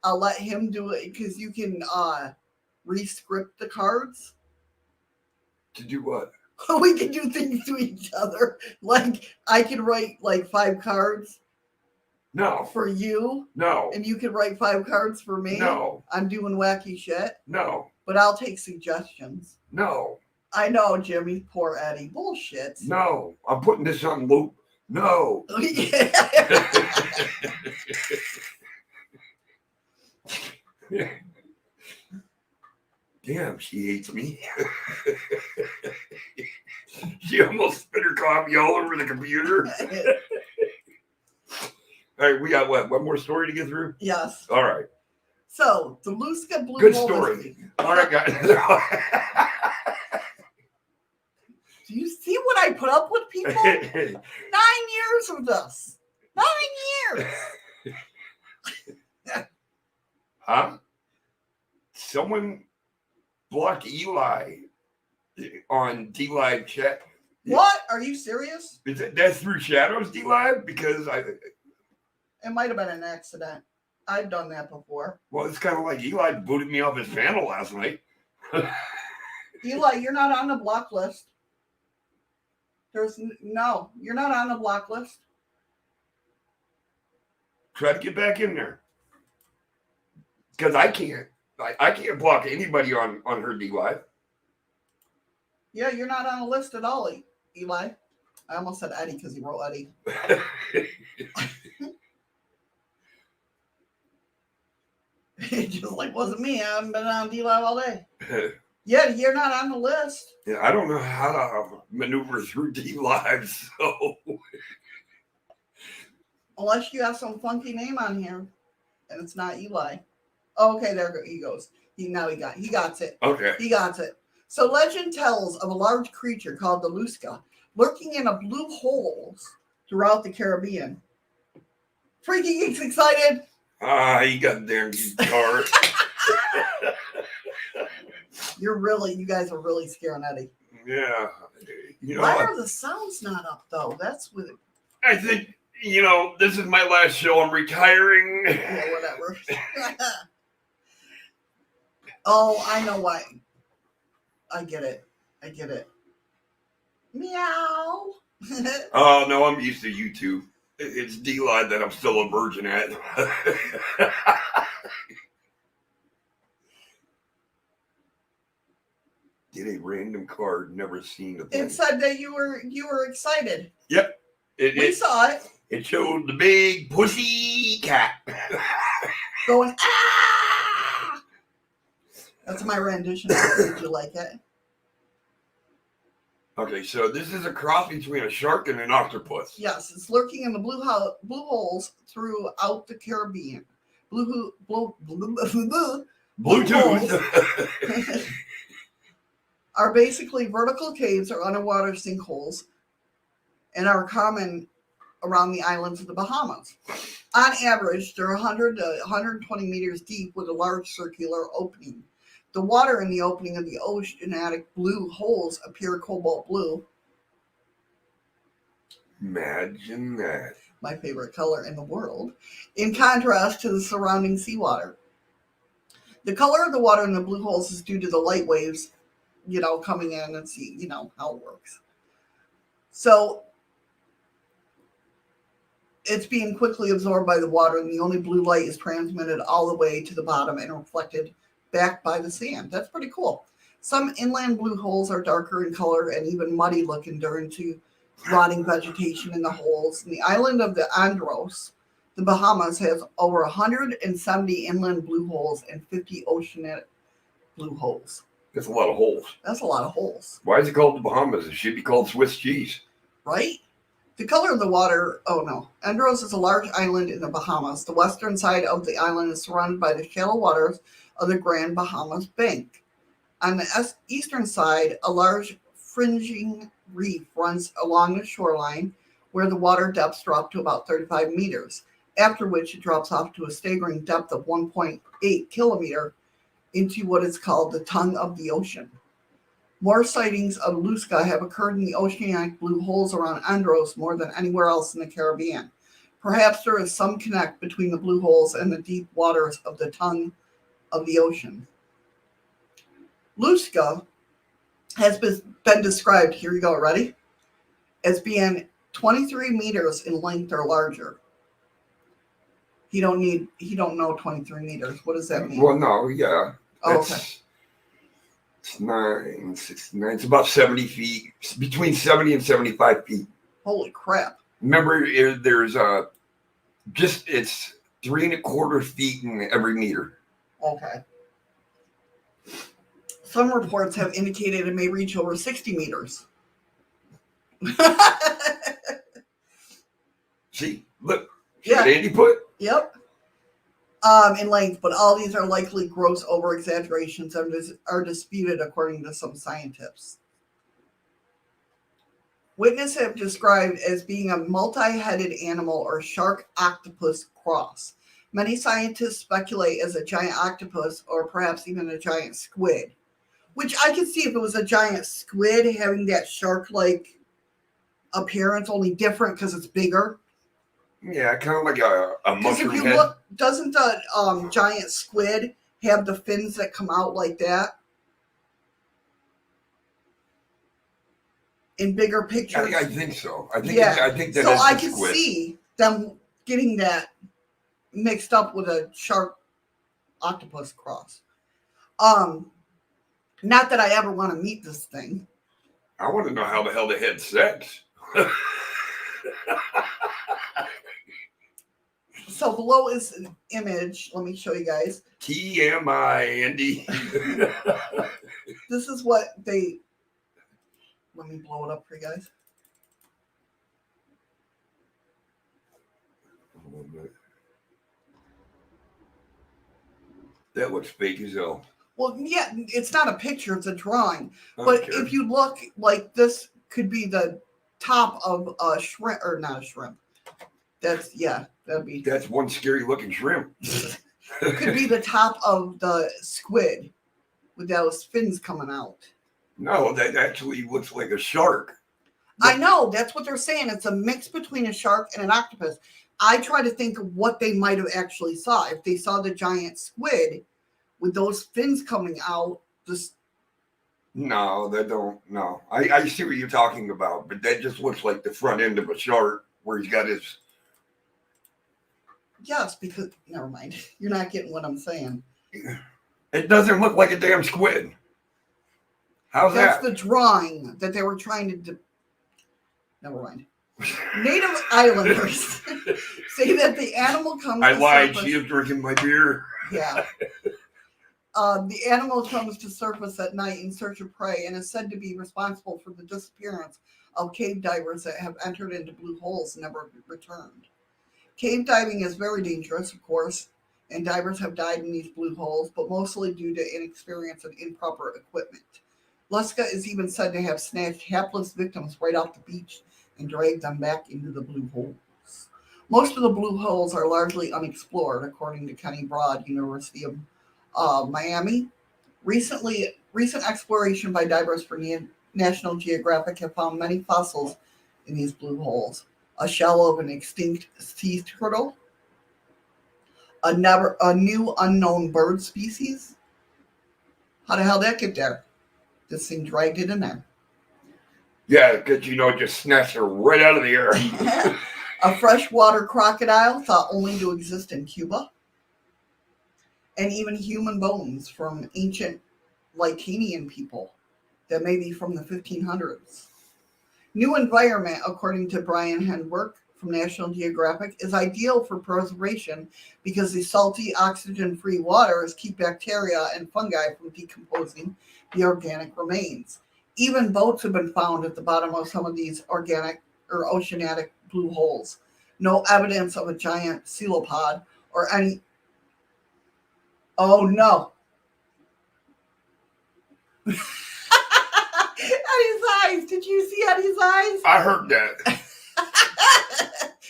I'll let him do it because you can re-script the cards. To do what? We can do things to each other. Like I can write like 5 cards. No. For you. No. And you can write 5 cards for me. No. I'm doing wacky shit. No. But I'll take suggestions. No. I know, Jimmy. Poor Eddie. Bullshit. No. I'm putting this on loop. No. Damn, she hates me. She almost spit her coffee all over the computer. All right, we got what? One more story to get through? Yes. All right. So, the Lusca Blue Good Hole story. All right, guys. Do you see what I put up with, people? 9 years of this. 9 years. Huh? Someone blocked Eli on D-Live chat. What? Are you serious? That's through Shadows D-Live? Because It might have been an accident. I've done that before. Well, it's kind of like Eli booted me off his panel last night. Eli, you're not on the block list. No, you're not on the block list. Try to get back in there. Because I can't. I can't block anybody on her DLive. Yeah, you're not on the list at all, Eli. I almost said Eddie because he wrote Eddie. It just like wasn't me. I haven't been on DLive all day. Yeah, you're not on the list. Yeah, I don't know how to maneuver through DLive, so Unless you have some funky name on here, and it's not Eli. Oh, okay, there he goes. He got it. okay. He got it. So legend tells of a large creature called the Lusca lurking in a blue holes throughout the Caribbean. Freaky Geek's excited. You got a damn guitar. You guys are really scaring Eddie. Yeah. Why are the sounds not up though? That's with it. I think, this is my last show. I'm retiring. Yeah, whatever. Oh, I know why. I get it. Meow. Oh, no, I'm used to YouTube. It's DLive that I'm still a virgin at. Get a random card, never seen the thing. It said that you were excited. Yep. We saw it. It showed the big pussy cat. Going, ah! That's my rendition of it. Did you like it? Okay, so this is a cross between a shark and an octopus. Yes, it's lurking in the blue holes throughout the Caribbean. Bluetooth. Are basically vertical caves or underwater sinkholes and are common around the islands of the Bahamas. On average, they're 100 to 120 meters deep with a large circular opening. The water in the opening of the oceanic blue holes appear cobalt blue. Imagine that. My favorite color in the world, in contrast to the surrounding seawater. The color of the water in the blue holes is due to the light waves, coming in and see, how it works. So it's being quickly absorbed by the water, and the only blue light is transmitted all the way to the bottom and reflected back by the sand. That's pretty cool. Some inland blue holes are darker in color and even muddy looking due to rotting vegetation in the holes. And the island of the Andros, the Bahamas, has over 170 inland blue holes and 50 oceanic blue holes. That's a lot of holes. That's a lot of holes. Why is it called the Bahamas? It should be called Swiss cheese. Right? The color of the water, Andros is a large island in the Bahamas. The western side of the island is surrounded by the shallow waters of the Grand Bahamas Bank. On the eastern side, a large fringing reef runs along the shoreline where the water depths drop to about 35 meters, after which it drops off to a staggering depth of 1.8 kilometer into what is called the tongue of the ocean. More sightings of Lusca have occurred in the oceanic blue holes around Andros more than anywhere else in the Caribbean. Perhaps there is some connect between the blue holes and the deep waters of the tongue of the ocean. Lusca has been described, here you go, ready? As being 23 meters in length or larger. He don't know 23 meters. What does that mean? Well, no, yeah. Oh, okay. It's 969. It's about 70 feet, between 70 and 75 feet. Holy crap. Remember, there's it's 3.25 feet in every meter. Okay. Some reports have indicated it may reach over 60 meters. See, look. Yeah. What Andy put? Yep. In length, but all these are likely gross over-exaggerations and are disputed according to some scientists. Witnesses have described as being a multi-headed animal or shark-octopus cross. Many scientists speculate as a giant octopus or perhaps even a giant squid, which I could see if it was a giant squid having that shark-like appearance, only different because it's bigger. Yeah, kind of like a mushroom if you head. look, doesn't the giant squid have the fins that come out like that? In bigger pictures? I think so. I think yeah. I think that so is I the could squid. see them getting that mixed up with a shark octopus cross. Not that I ever want to meet this thing. I want to know how the hell they had sex. So below is an image. Let me show you guys. TMI, Andy. This is what they. Let me blow it up for you guys. That looks fake as hell. Well, yeah, it's not a picture; it's a drawing. But if you look, like this, could be the top of a shrimp, or not a shrimp. That'd be. That's one scary looking shrimp. It could be the top of the squid with those fins coming out. No, that actually looks like a shark. I know, that's what they're saying. It's a mix between a shark and an octopus. I try to think of what they might have actually saw. If they saw the giant squid with those fins coming out, No, that don't. No, I see what you're talking about, but that just looks like the front end of a shark where he's got his. Yes, because never mind. You're not getting what I'm saying. It doesn't look like a damn squid. How's That's that? the drawing that they were trying to. Never mind. Native Islanders say that the animal comes. I lied. Surface. She is drinking my beer. Yeah. The animal comes to surface at night in search of prey and is said to be responsible for the disappearance of cave divers that have entered into blue holes and never returned. Cave diving is very dangerous, of course, and divers have died in these blue holes, but mostly due to inexperience and improper equipment. Lusca is even said to have snatched hapless victims right off the beach and dragged them back into the blue holes. Most of the blue holes are largely unexplored, according to Kenny Broad, University of Miami. Recent exploration by divers for National Geographic have found many fossils in these blue holes. A shell of an extinct sea turtle, a new unknown bird species. How the hell did that get there? This thing dragged it in there. Yeah, because just snatched her right out of the air. A freshwater crocodile thought only to exist in Cuba. And even human bones from ancient Lycanian people that may be from the 1500s. New environment, according to Brian Henwick from National Geographic, is ideal for preservation because the salty, oxygen-free waters keep bacteria and fungi from decomposing the organic remains. Even boats have been found at the bottom of some of these organic or oceanic blue holes. No evidence of a giant coelopod or any. Oh no. Eddie's eyes. Did you see Eddie's eyes? I heard that.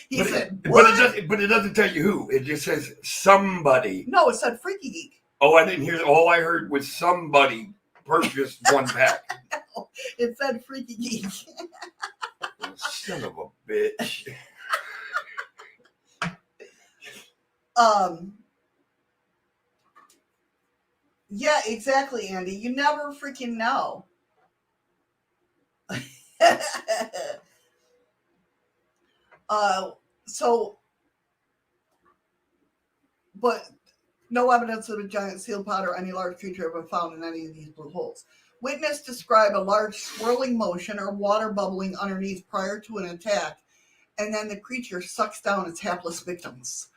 He said, but it doesn't tell you who. It just says somebody. No, it said Freaky Geek. Oh, I didn't hear. All I heard was somebody purchased one pack. No, it said Freaky Geek. Son of a bitch. Yeah, exactly, Andy. You never freaking know. But no evidence of a giant coelopod or any large creature have been found in any of these blue holes. Witnesses describe a large swirling motion or water bubbling underneath prior to an attack, and then the creature sucks down its hapless victims.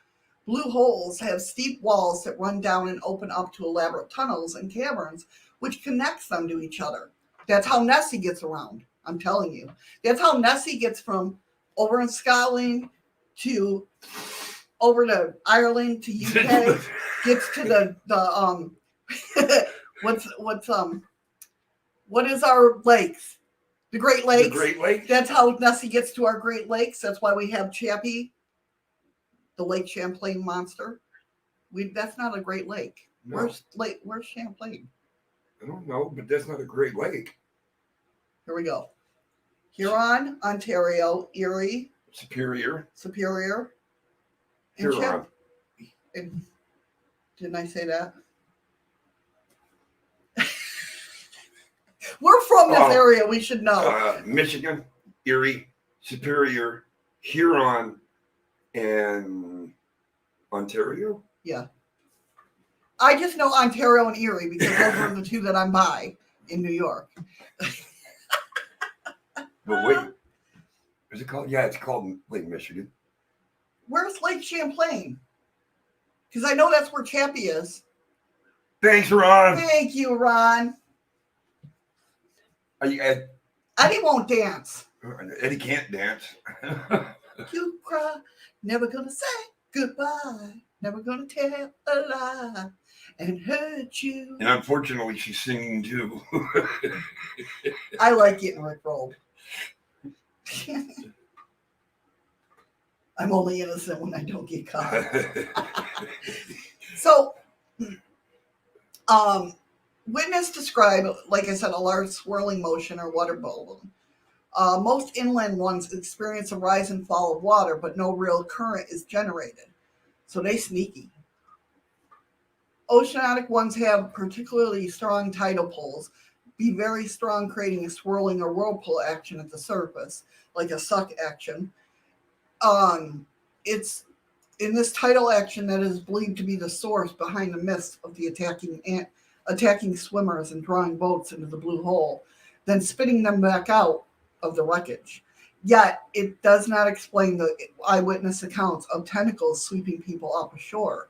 Blue holes have steep walls that run down and open up to elaborate tunnels and caverns, which connects them to each other. That's how Nessie gets around. I'm telling you. That's how Nessie gets from over in Scotland to over to Ireland to UK. Gets to the what is our lakes? The Great Lakes. The Great Lakes. That's how Nessie gets to our Great Lakes. That's why we have Chappie, the Lake Champlain monster. That's not a Great Lake. No. Where's Champlain? I don't know, but that's not a Great Lake. Here we go. Huron, Ontario, Erie, Superior. And Huron. Didn't I say that? We're from this area. We should know. Michigan, Erie, Superior, Huron, and Ontario? Yeah. I just know Ontario and Erie because those are the two that I'm by in New York. But wait, is it called? Yeah, it's called Lake Michigan. Where's Lake Champlain? Because I know that's where Chappie is. Thanks, Ron. Thank you, Ron. Eddie won't dance. Eddie can't dance. You cry, never gonna say goodbye, never gonna tell a lie and hurt you. And unfortunately, she's singing too. I like getting rickrolled. I'm only innocent when I don't get caught. So, witness described, like I said, a large swirling motion or water balloon. Most inland ones experience a rise and fall of water, but no real current is generated. So they sneaky. Oceanic ones have particularly strong tidal pulls, be very strong, creating a swirling or whirlpool action at the surface, like a suck action. It's in this tidal action that is believed to be the source behind the mist of the attacking swimmers and drawing boats into the blue hole, then spitting them back out of the wreckage. Yet it does not explain the eyewitness accounts of tentacles sweeping people up ashore.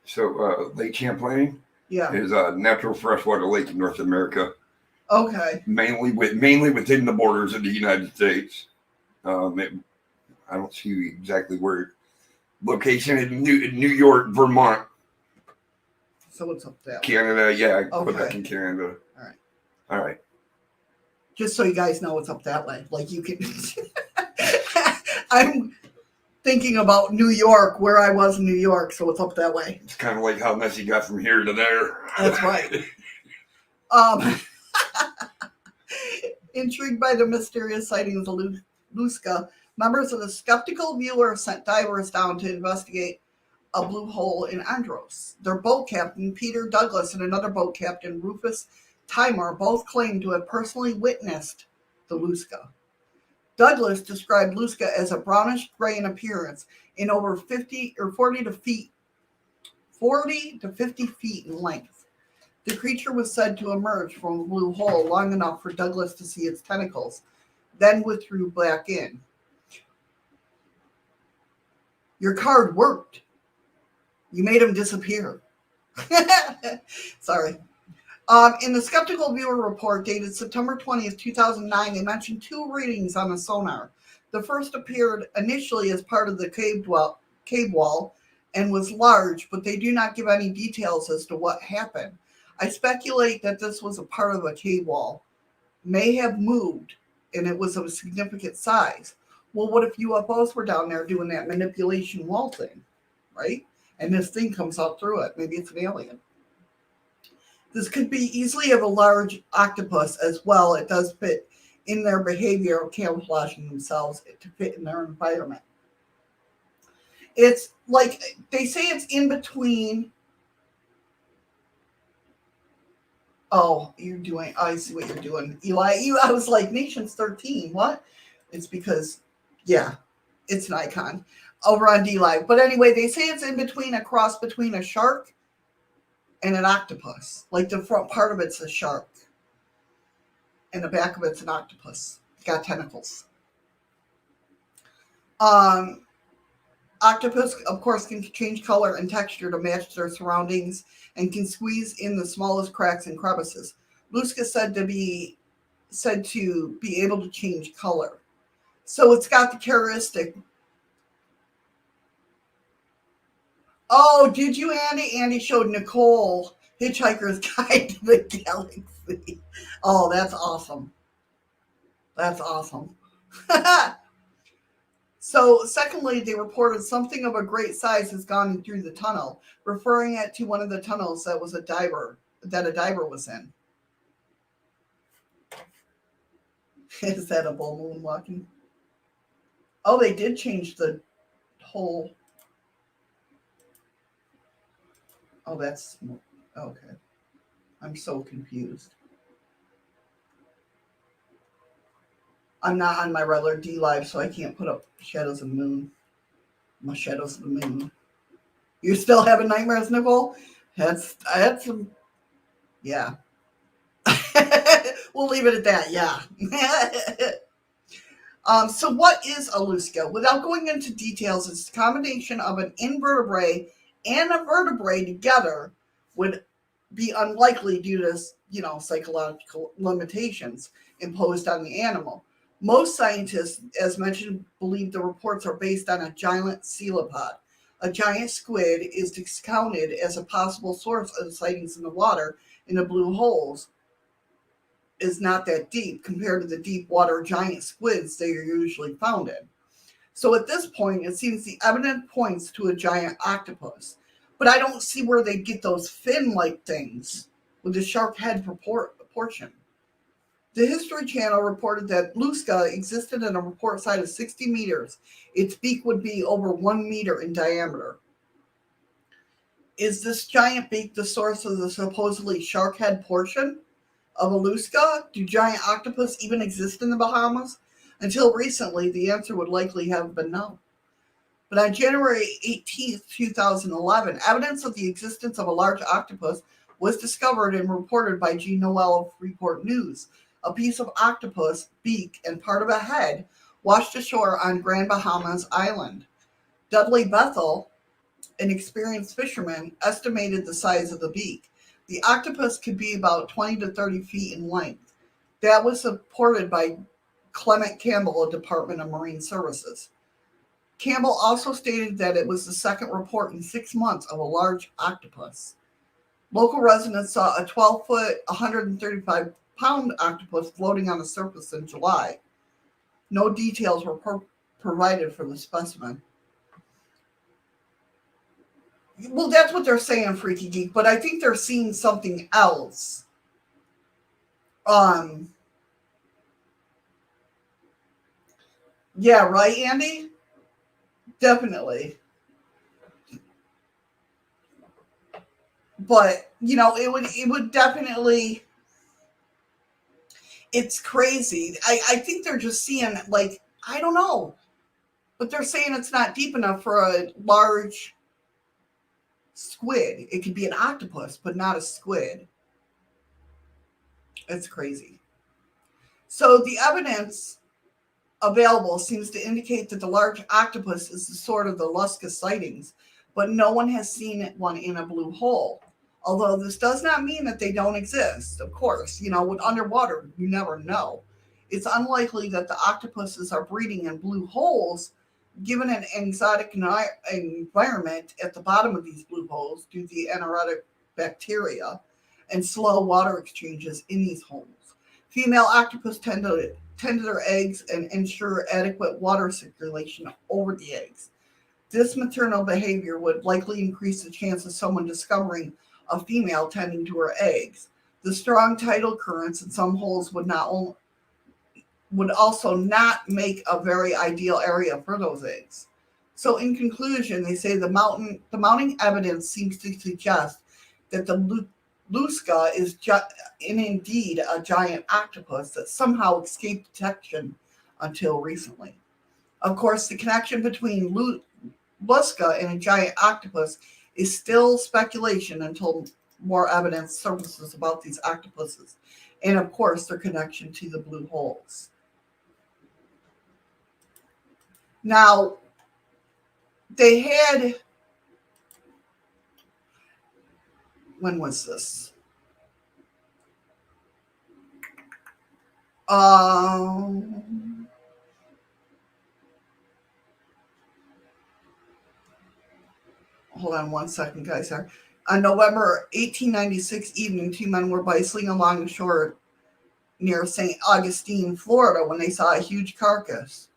So Lake Champlain Yeah. is a natural freshwater lake in North America. Okay. Mainly within the borders of the United States. I don't see exactly where location in New York, Vermont. So what's up there? Canada, yeah, Okay. Quebec in Canada. All right. Just so you guys know what's up that way. Like you can I'm thinking about New York, where I was in New York, so it's up that way. It's kind of like how Nessie got from here to there. That's right. Intrigued by the mysterious sightings of Lusca, members of the Skeptical Viewer sent divers down to investigate a blue hole in Andros. Their boat captain, Peter Douglas, and another boat captain, Rufus Timer, both claimed to have personally witnessed the Lusca. Douglas described Lusca as a brownish gray in appearance in over 40 to 50 feet in length. The creature was said to emerge from a blue hole long enough for Douglas to see its tentacles, then withdrew back in. Your card worked. You made him disappear. Sorry. In the Skeptical Viewer report dated September 20th, 2009, they mentioned two readings on a sonar. The first appeared initially as part of the cave wall and was large, but they do not give any details as to what happened. I speculate that this was a part of a cave wall, may have moved, and it was of a significant size. Well, what if UFOs were down there doing that manipulation wall thing, right? And this thing comes out through it. Maybe it's an alien. This could be easily of a large octopus as well. It does fit in their behavior of camouflaging themselves to fit in their environment. It's like they say it's in between. Oh, I see what you're doing, Eli. I was like, Nations 13. What? It's because, yeah, it's an icon over on D-Live. But anyway, they say it's in between, a cross between a shark and an octopus. Like the front part of it's a shark, and the back of it's an octopus. It's got tentacles. Octopus, of course, can change color and texture to match their surroundings and can squeeze in the smallest cracks and crevices. Lusca said to be able to change color. So it's got the characteristic. Oh, did you, Andy? Andy showed Nicole Hitchhiker's Guide to the Galaxy. Oh, that's awesome. That's awesome. So, secondly, they reported something of a great size has gone through the tunnel, referring it to one of the tunnels that a diver was in. Is that a bull moon walking? Oh, they did change the whole. Oh, that's okay. I'm so confused. I'm not on my regular D Live, so I can't put up Shadows of the Moon. My Shadows of the Moon. You still having nightmares, Nicole? That's yeah. We'll leave it at that. Yeah. So what is a Lusca? Without going into details, it's a combination of an invertebrate and a vertebrate together would be unlikely due to, psychological limitations imposed on the animal. Most scientists, as mentioned, believe the reports are based on a giant coelopod. A giant squid is discounted as a possible source of the sightings in the water in the blue holes is not that deep compared to the deep water giant squids they are usually found in. So at this point, it seems the evidence points to a giant octopus. But I don't see where they get those fin-like things with the shark head proportion. The History Channel reported that Lusca existed in a report size of 60 meters. Its beak would be over 1 meter in diameter. Is this giant beak the source of the supposedly shark head portion of a Lusca? Do giant octopus even exist in the Bahamas? Until recently, the answer would likely have been no. But on January 18th, 2011, evidence of the existence of a large octopus was discovered and reported by G. Noel of Freeport News. A piece of octopus beak and part of a head washed ashore on Grand Bahamas Island. Dudley Bethel, an experienced fisherman, estimated the size of the beak. The octopus could be about 20 to 30 feet in length. That was supported by Clement Campbell, a Department of Marine Services. Campbell also stated that it was the second report in 6 months of a large octopus. Local residents saw a 12-foot, 135-pound octopus floating on the surface in July. No details were provided for the specimen. Well, that's what they're saying, Freaky Geek, but I think they're seeing something else. Yeah, right, Andy? Definitely. But, it would definitely, it's crazy. I think they're just seeing, like, I don't know. But they're saying it's not deep enough for a large squid. It could be an octopus, but not a squid. It's crazy. So the evidence available seems to indicate that the large octopus is the sort of the Lusca sightings, but no one has seen one in a blue hole. Although this does not mean that they don't exist, of course. With underwater, you never know. It's unlikely that the octopuses are breeding in blue holes, given an exotic environment at the bottom of these blue holes due to the anaerobic bacteria and slow water exchanges in these holes. Female octopus tend to their eggs and ensure adequate water circulation over the eggs. This maternal behavior would likely increase the chance of someone discovering a female tending to her eggs. The strong tidal currents in some holes would also not make a very ideal area for those eggs. So in conclusion, they say the mounting evidence seems to suggest that the Lusca is indeed a giant octopus that somehow escaped detection until recently. Of course, the connection between Lusca and a giant octopus is still speculation until more evidence surfaces about these octopuses, and of course, their connection to the blue holes. Now, they had, when was this? Hold on one second, guys. Here. On November 1896 evening, two men were bicycling along the shore near St. Augustine, Florida, when they saw a huge carcass.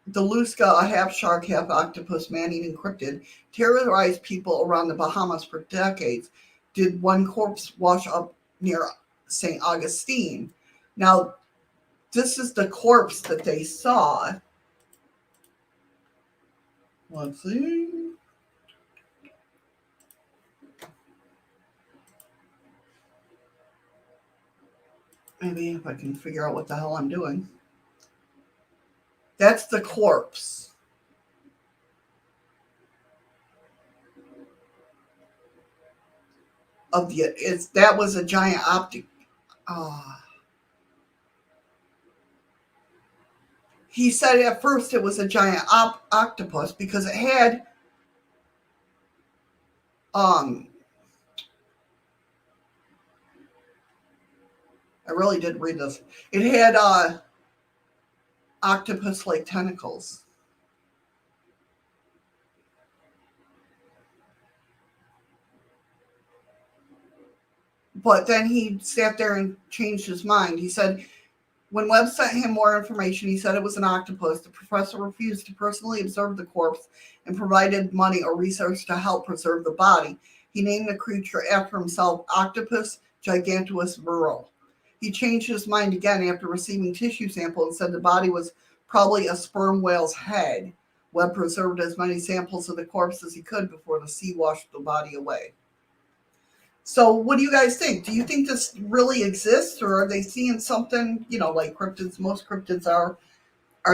The Lusca, a half shark, half octopus, man-eating cryptid, terrorized people around the Bahamas for decades. Did one corpse wash up near St. Augustine? Now, this is the corpse that they saw. Let's see. Maybe if I can figure out what the hell I'm doing. That's the corpse. of the that was a giant optic. He said at first it was a giant octopus because it had I really did read this. It had octopus-like tentacles. But then he sat there and changed his mind. He said, when Webb sent him more information, he said it was an octopus. The professor refused to personally observe the corpse and provided money or research to help preserve the body. He named the creature after himself, Octopus giganteus virile. He changed his mind again after receiving tissue samples and said the body was probably a sperm whale's head. Webb preserved as many samples of the corpse as he could before the sea washed the body away. So what do you guys think? Do you think this really exists, or are they seeing something, like cryptids, most cryptids are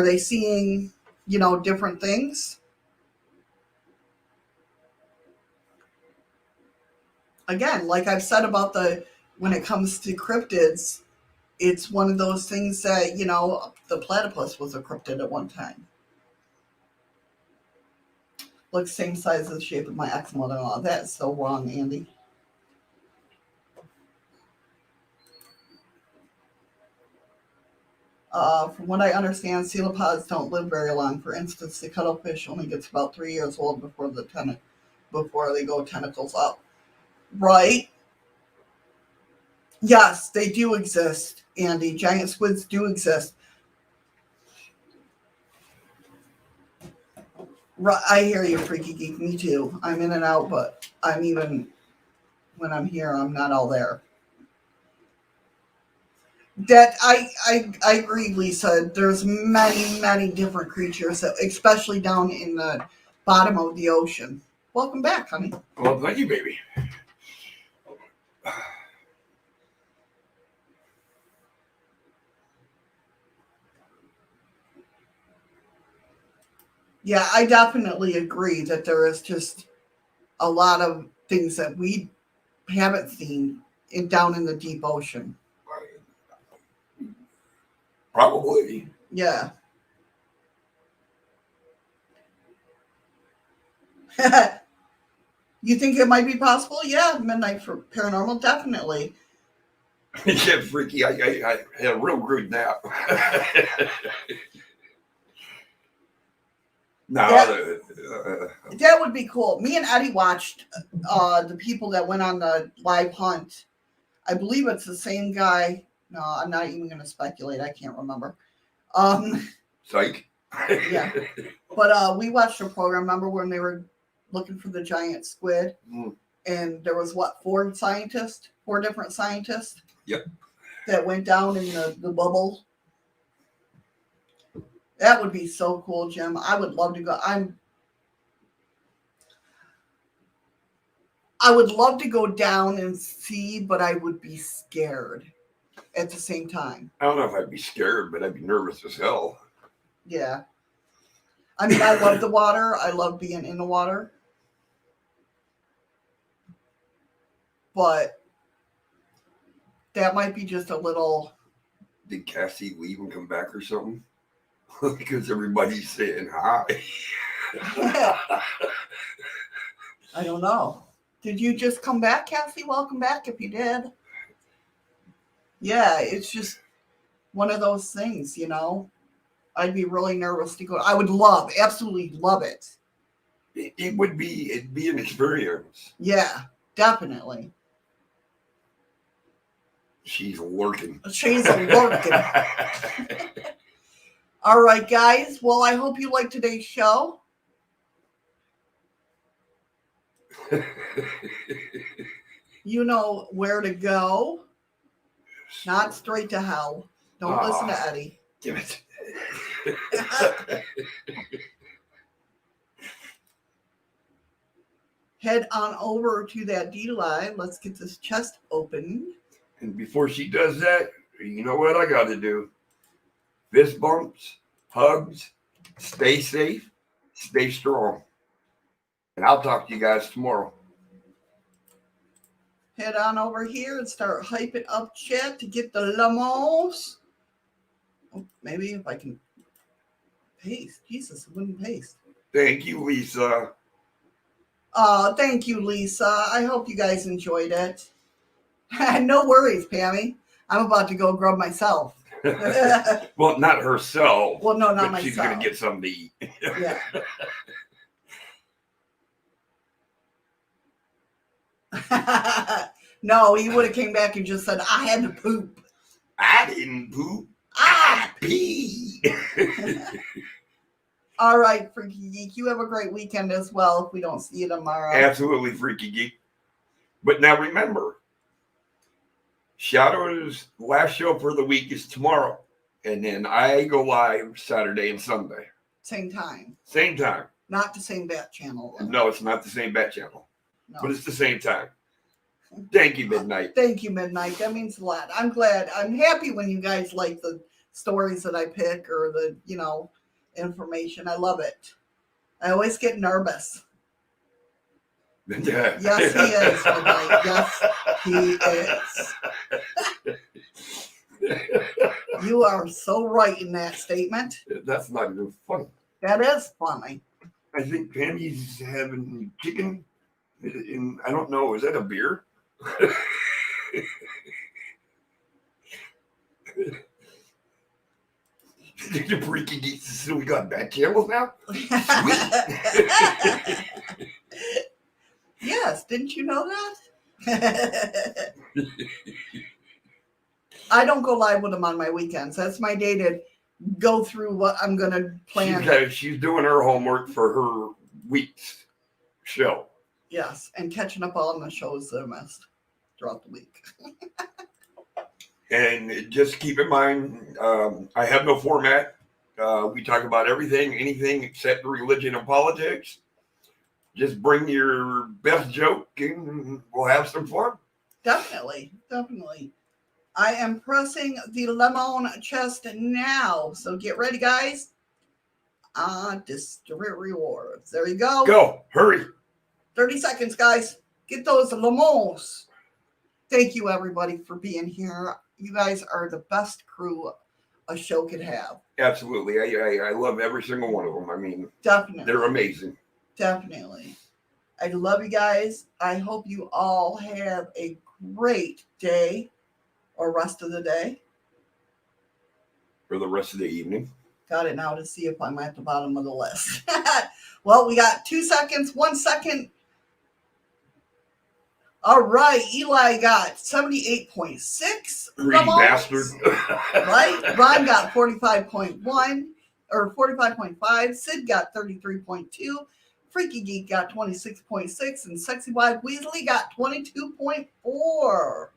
they seeing, different things? Again, like I've said about when it comes to cryptids, it's one of those things that, the platypus was a cryptid at one time. Looks same size as the shape of my ex-mother-in-law. That is so wrong, Andy. From what I understand, cephalopods don't live very long. For instance, the cuttlefish only gets about 3 years old before they go tentacles up. Right? Yes, they do exist, Andy. Giant squids do exist. Right, I hear you, Freaky Geek. Me too. I'm in and out, but when I'm here, I'm not all there. That I agree, Lisa. There's many different creatures, especially down in the bottom of the ocean. Welcome back, honey. Well, thank you, baby. Yeah, I definitely agree that there is just a lot of things that we haven't seen down in the deep ocean. Probably. Yeah. You think it might be possible? Yeah, Midnight for Paranormal, definitely. Yeah, Freaky. I had a real good nap. No, that would be cool. Me and Eddie watched the people that went on the live hunt. I believe it's the same guy. No, I'm not even going to speculate. I can't remember. Psych. Yeah. But we watched a program, remember, when they were looking for the giant squid? Mm. And there was, four different scientists? Yep. That went down in the bubble. That would be so cool, Jim. I would love to go. I would love to go down and see, but I would be scared at the same time. I don't know if I'd be scared, but I'd be nervous as hell. Yeah. I mean, I love the water. I love being in the water. But that might be just a little... Did Cassie leave and come back or something? Because everybody's saying hi. I don't know. Did you just come back, Cassie? Welcome back if you did. Yeah, it's just one of those things, I'd be really nervous to go. I would absolutely love it. It'd be an experience. Yeah, definitely. She's lurking. All right, guys. Well, I hope you liked today's show. You know where to go. Not straight to hell. Don't listen to Eddie. Damn it. Head on over to that D-line. Let's get this chest open. And before she does that, you know what I got to do? Fist bumps, hugs, stay safe, stay strong. And I'll talk to you guys tomorrow. head on over here and start hyping up chat to get the lemons. Oh, maybe if I can paste. Jesus, it wouldn't paste. Thank you, Lisa. Thank you, Lisa. I hope you guys enjoyed it. No worries, Pammy. I'm about to go grub myself. Well, not herself. Well, no, not but myself. She's going to get something to eat. Yeah. No, he would have came back and just said, I had to poop. I didn't poop. I pee. All right, Freaky Geek. You have a great weekend as well if we don't see you tomorrow. Absolutely, Freaky Geek. But now remember, Shadow's last show for the week is tomorrow. And then I go live Saturday and Sunday. Same time. Same time. Not the same bat channel. Though. No, it's not the same bat channel. No. But it's the same time. Thank you, Midnight. Thank you, Midnight. That means a lot. I'm glad. I'm happy when you guys like the stories that I pick or the, information. I love it. I always get nervous. Yeah. Yes, he is, Midnight. Yes, he is. You are so right in that statement. That's not even funny. That is funny. I think Pammy's having chicken. In, I don't know. Is that a beer? The Freaky Geeks. So we got bat channels now? Sweet. Yes, didn't you know that? I don't go live with them on my weekends. That's my day to go through what I'm going to plan. She's doing her homework for her week's show. Yes, and catching up on the shows that I missed throughout the week. And just keep in mind, I have no format. We talk about everything, anything except religion and politics. Just bring your best joke and we'll have some fun. Definitely. I am pressing the lemon chest now. So get ready, guys. Distribute rewards. There you go. Go. Hurry. 30 seconds, guys. Get those lemons. Thank you, everybody, for being here. You guys are the best crew a show could have. Absolutely. I love every single one of them. I mean, Definitely. they're amazing. Definitely. I love you guys. I hope you all have a great day or rest of the day. For the rest of the evening. Got it now to see if I'm at the bottom of the list. Well, we got 2 seconds, 1 second. All right, Eli got 78.6. Greedy bastard. Right? Ron got 45.1 or 45.5. Sid got 33.2. Freaky Geek got 26.6. And Sexy Wide Weasley got 22.4.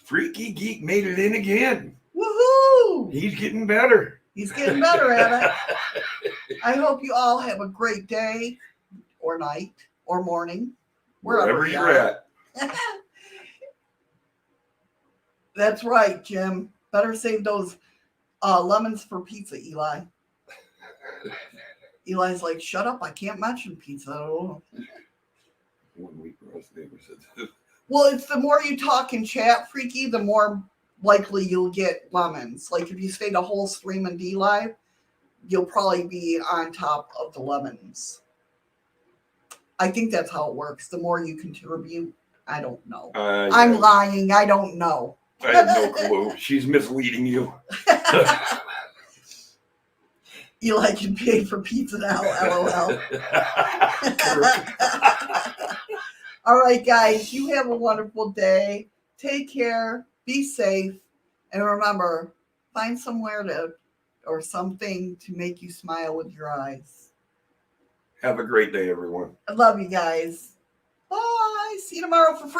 Freaky Geek made it in again. Woohoo! He's getting better. He's getting better at it. I hope you all have a great day or night or morning. Wherever you're at. That's right, Jim. Better save those lemons for pizza, Eli. Eli's like, shut up. I can't mention pizza. 1 week rest neighbor said. Well, it's the more you talk and chat, Freaky, the more likely you'll get lemons. Like if you stayed a whole stream and D live, you'll probably be on top of the lemons. I think that's how it works. The more you contribute, I don't know. I'm lying. I don't know. I have no clue. She's misleading you. Eli can pay for pizza now, LOL. All right, guys, you have a wonderful day. Take care. Be safe. And remember, find somewhere or something to make you smile with your eyes. Have a great day, everyone. I love you guys. Bye. See you tomorrow for free.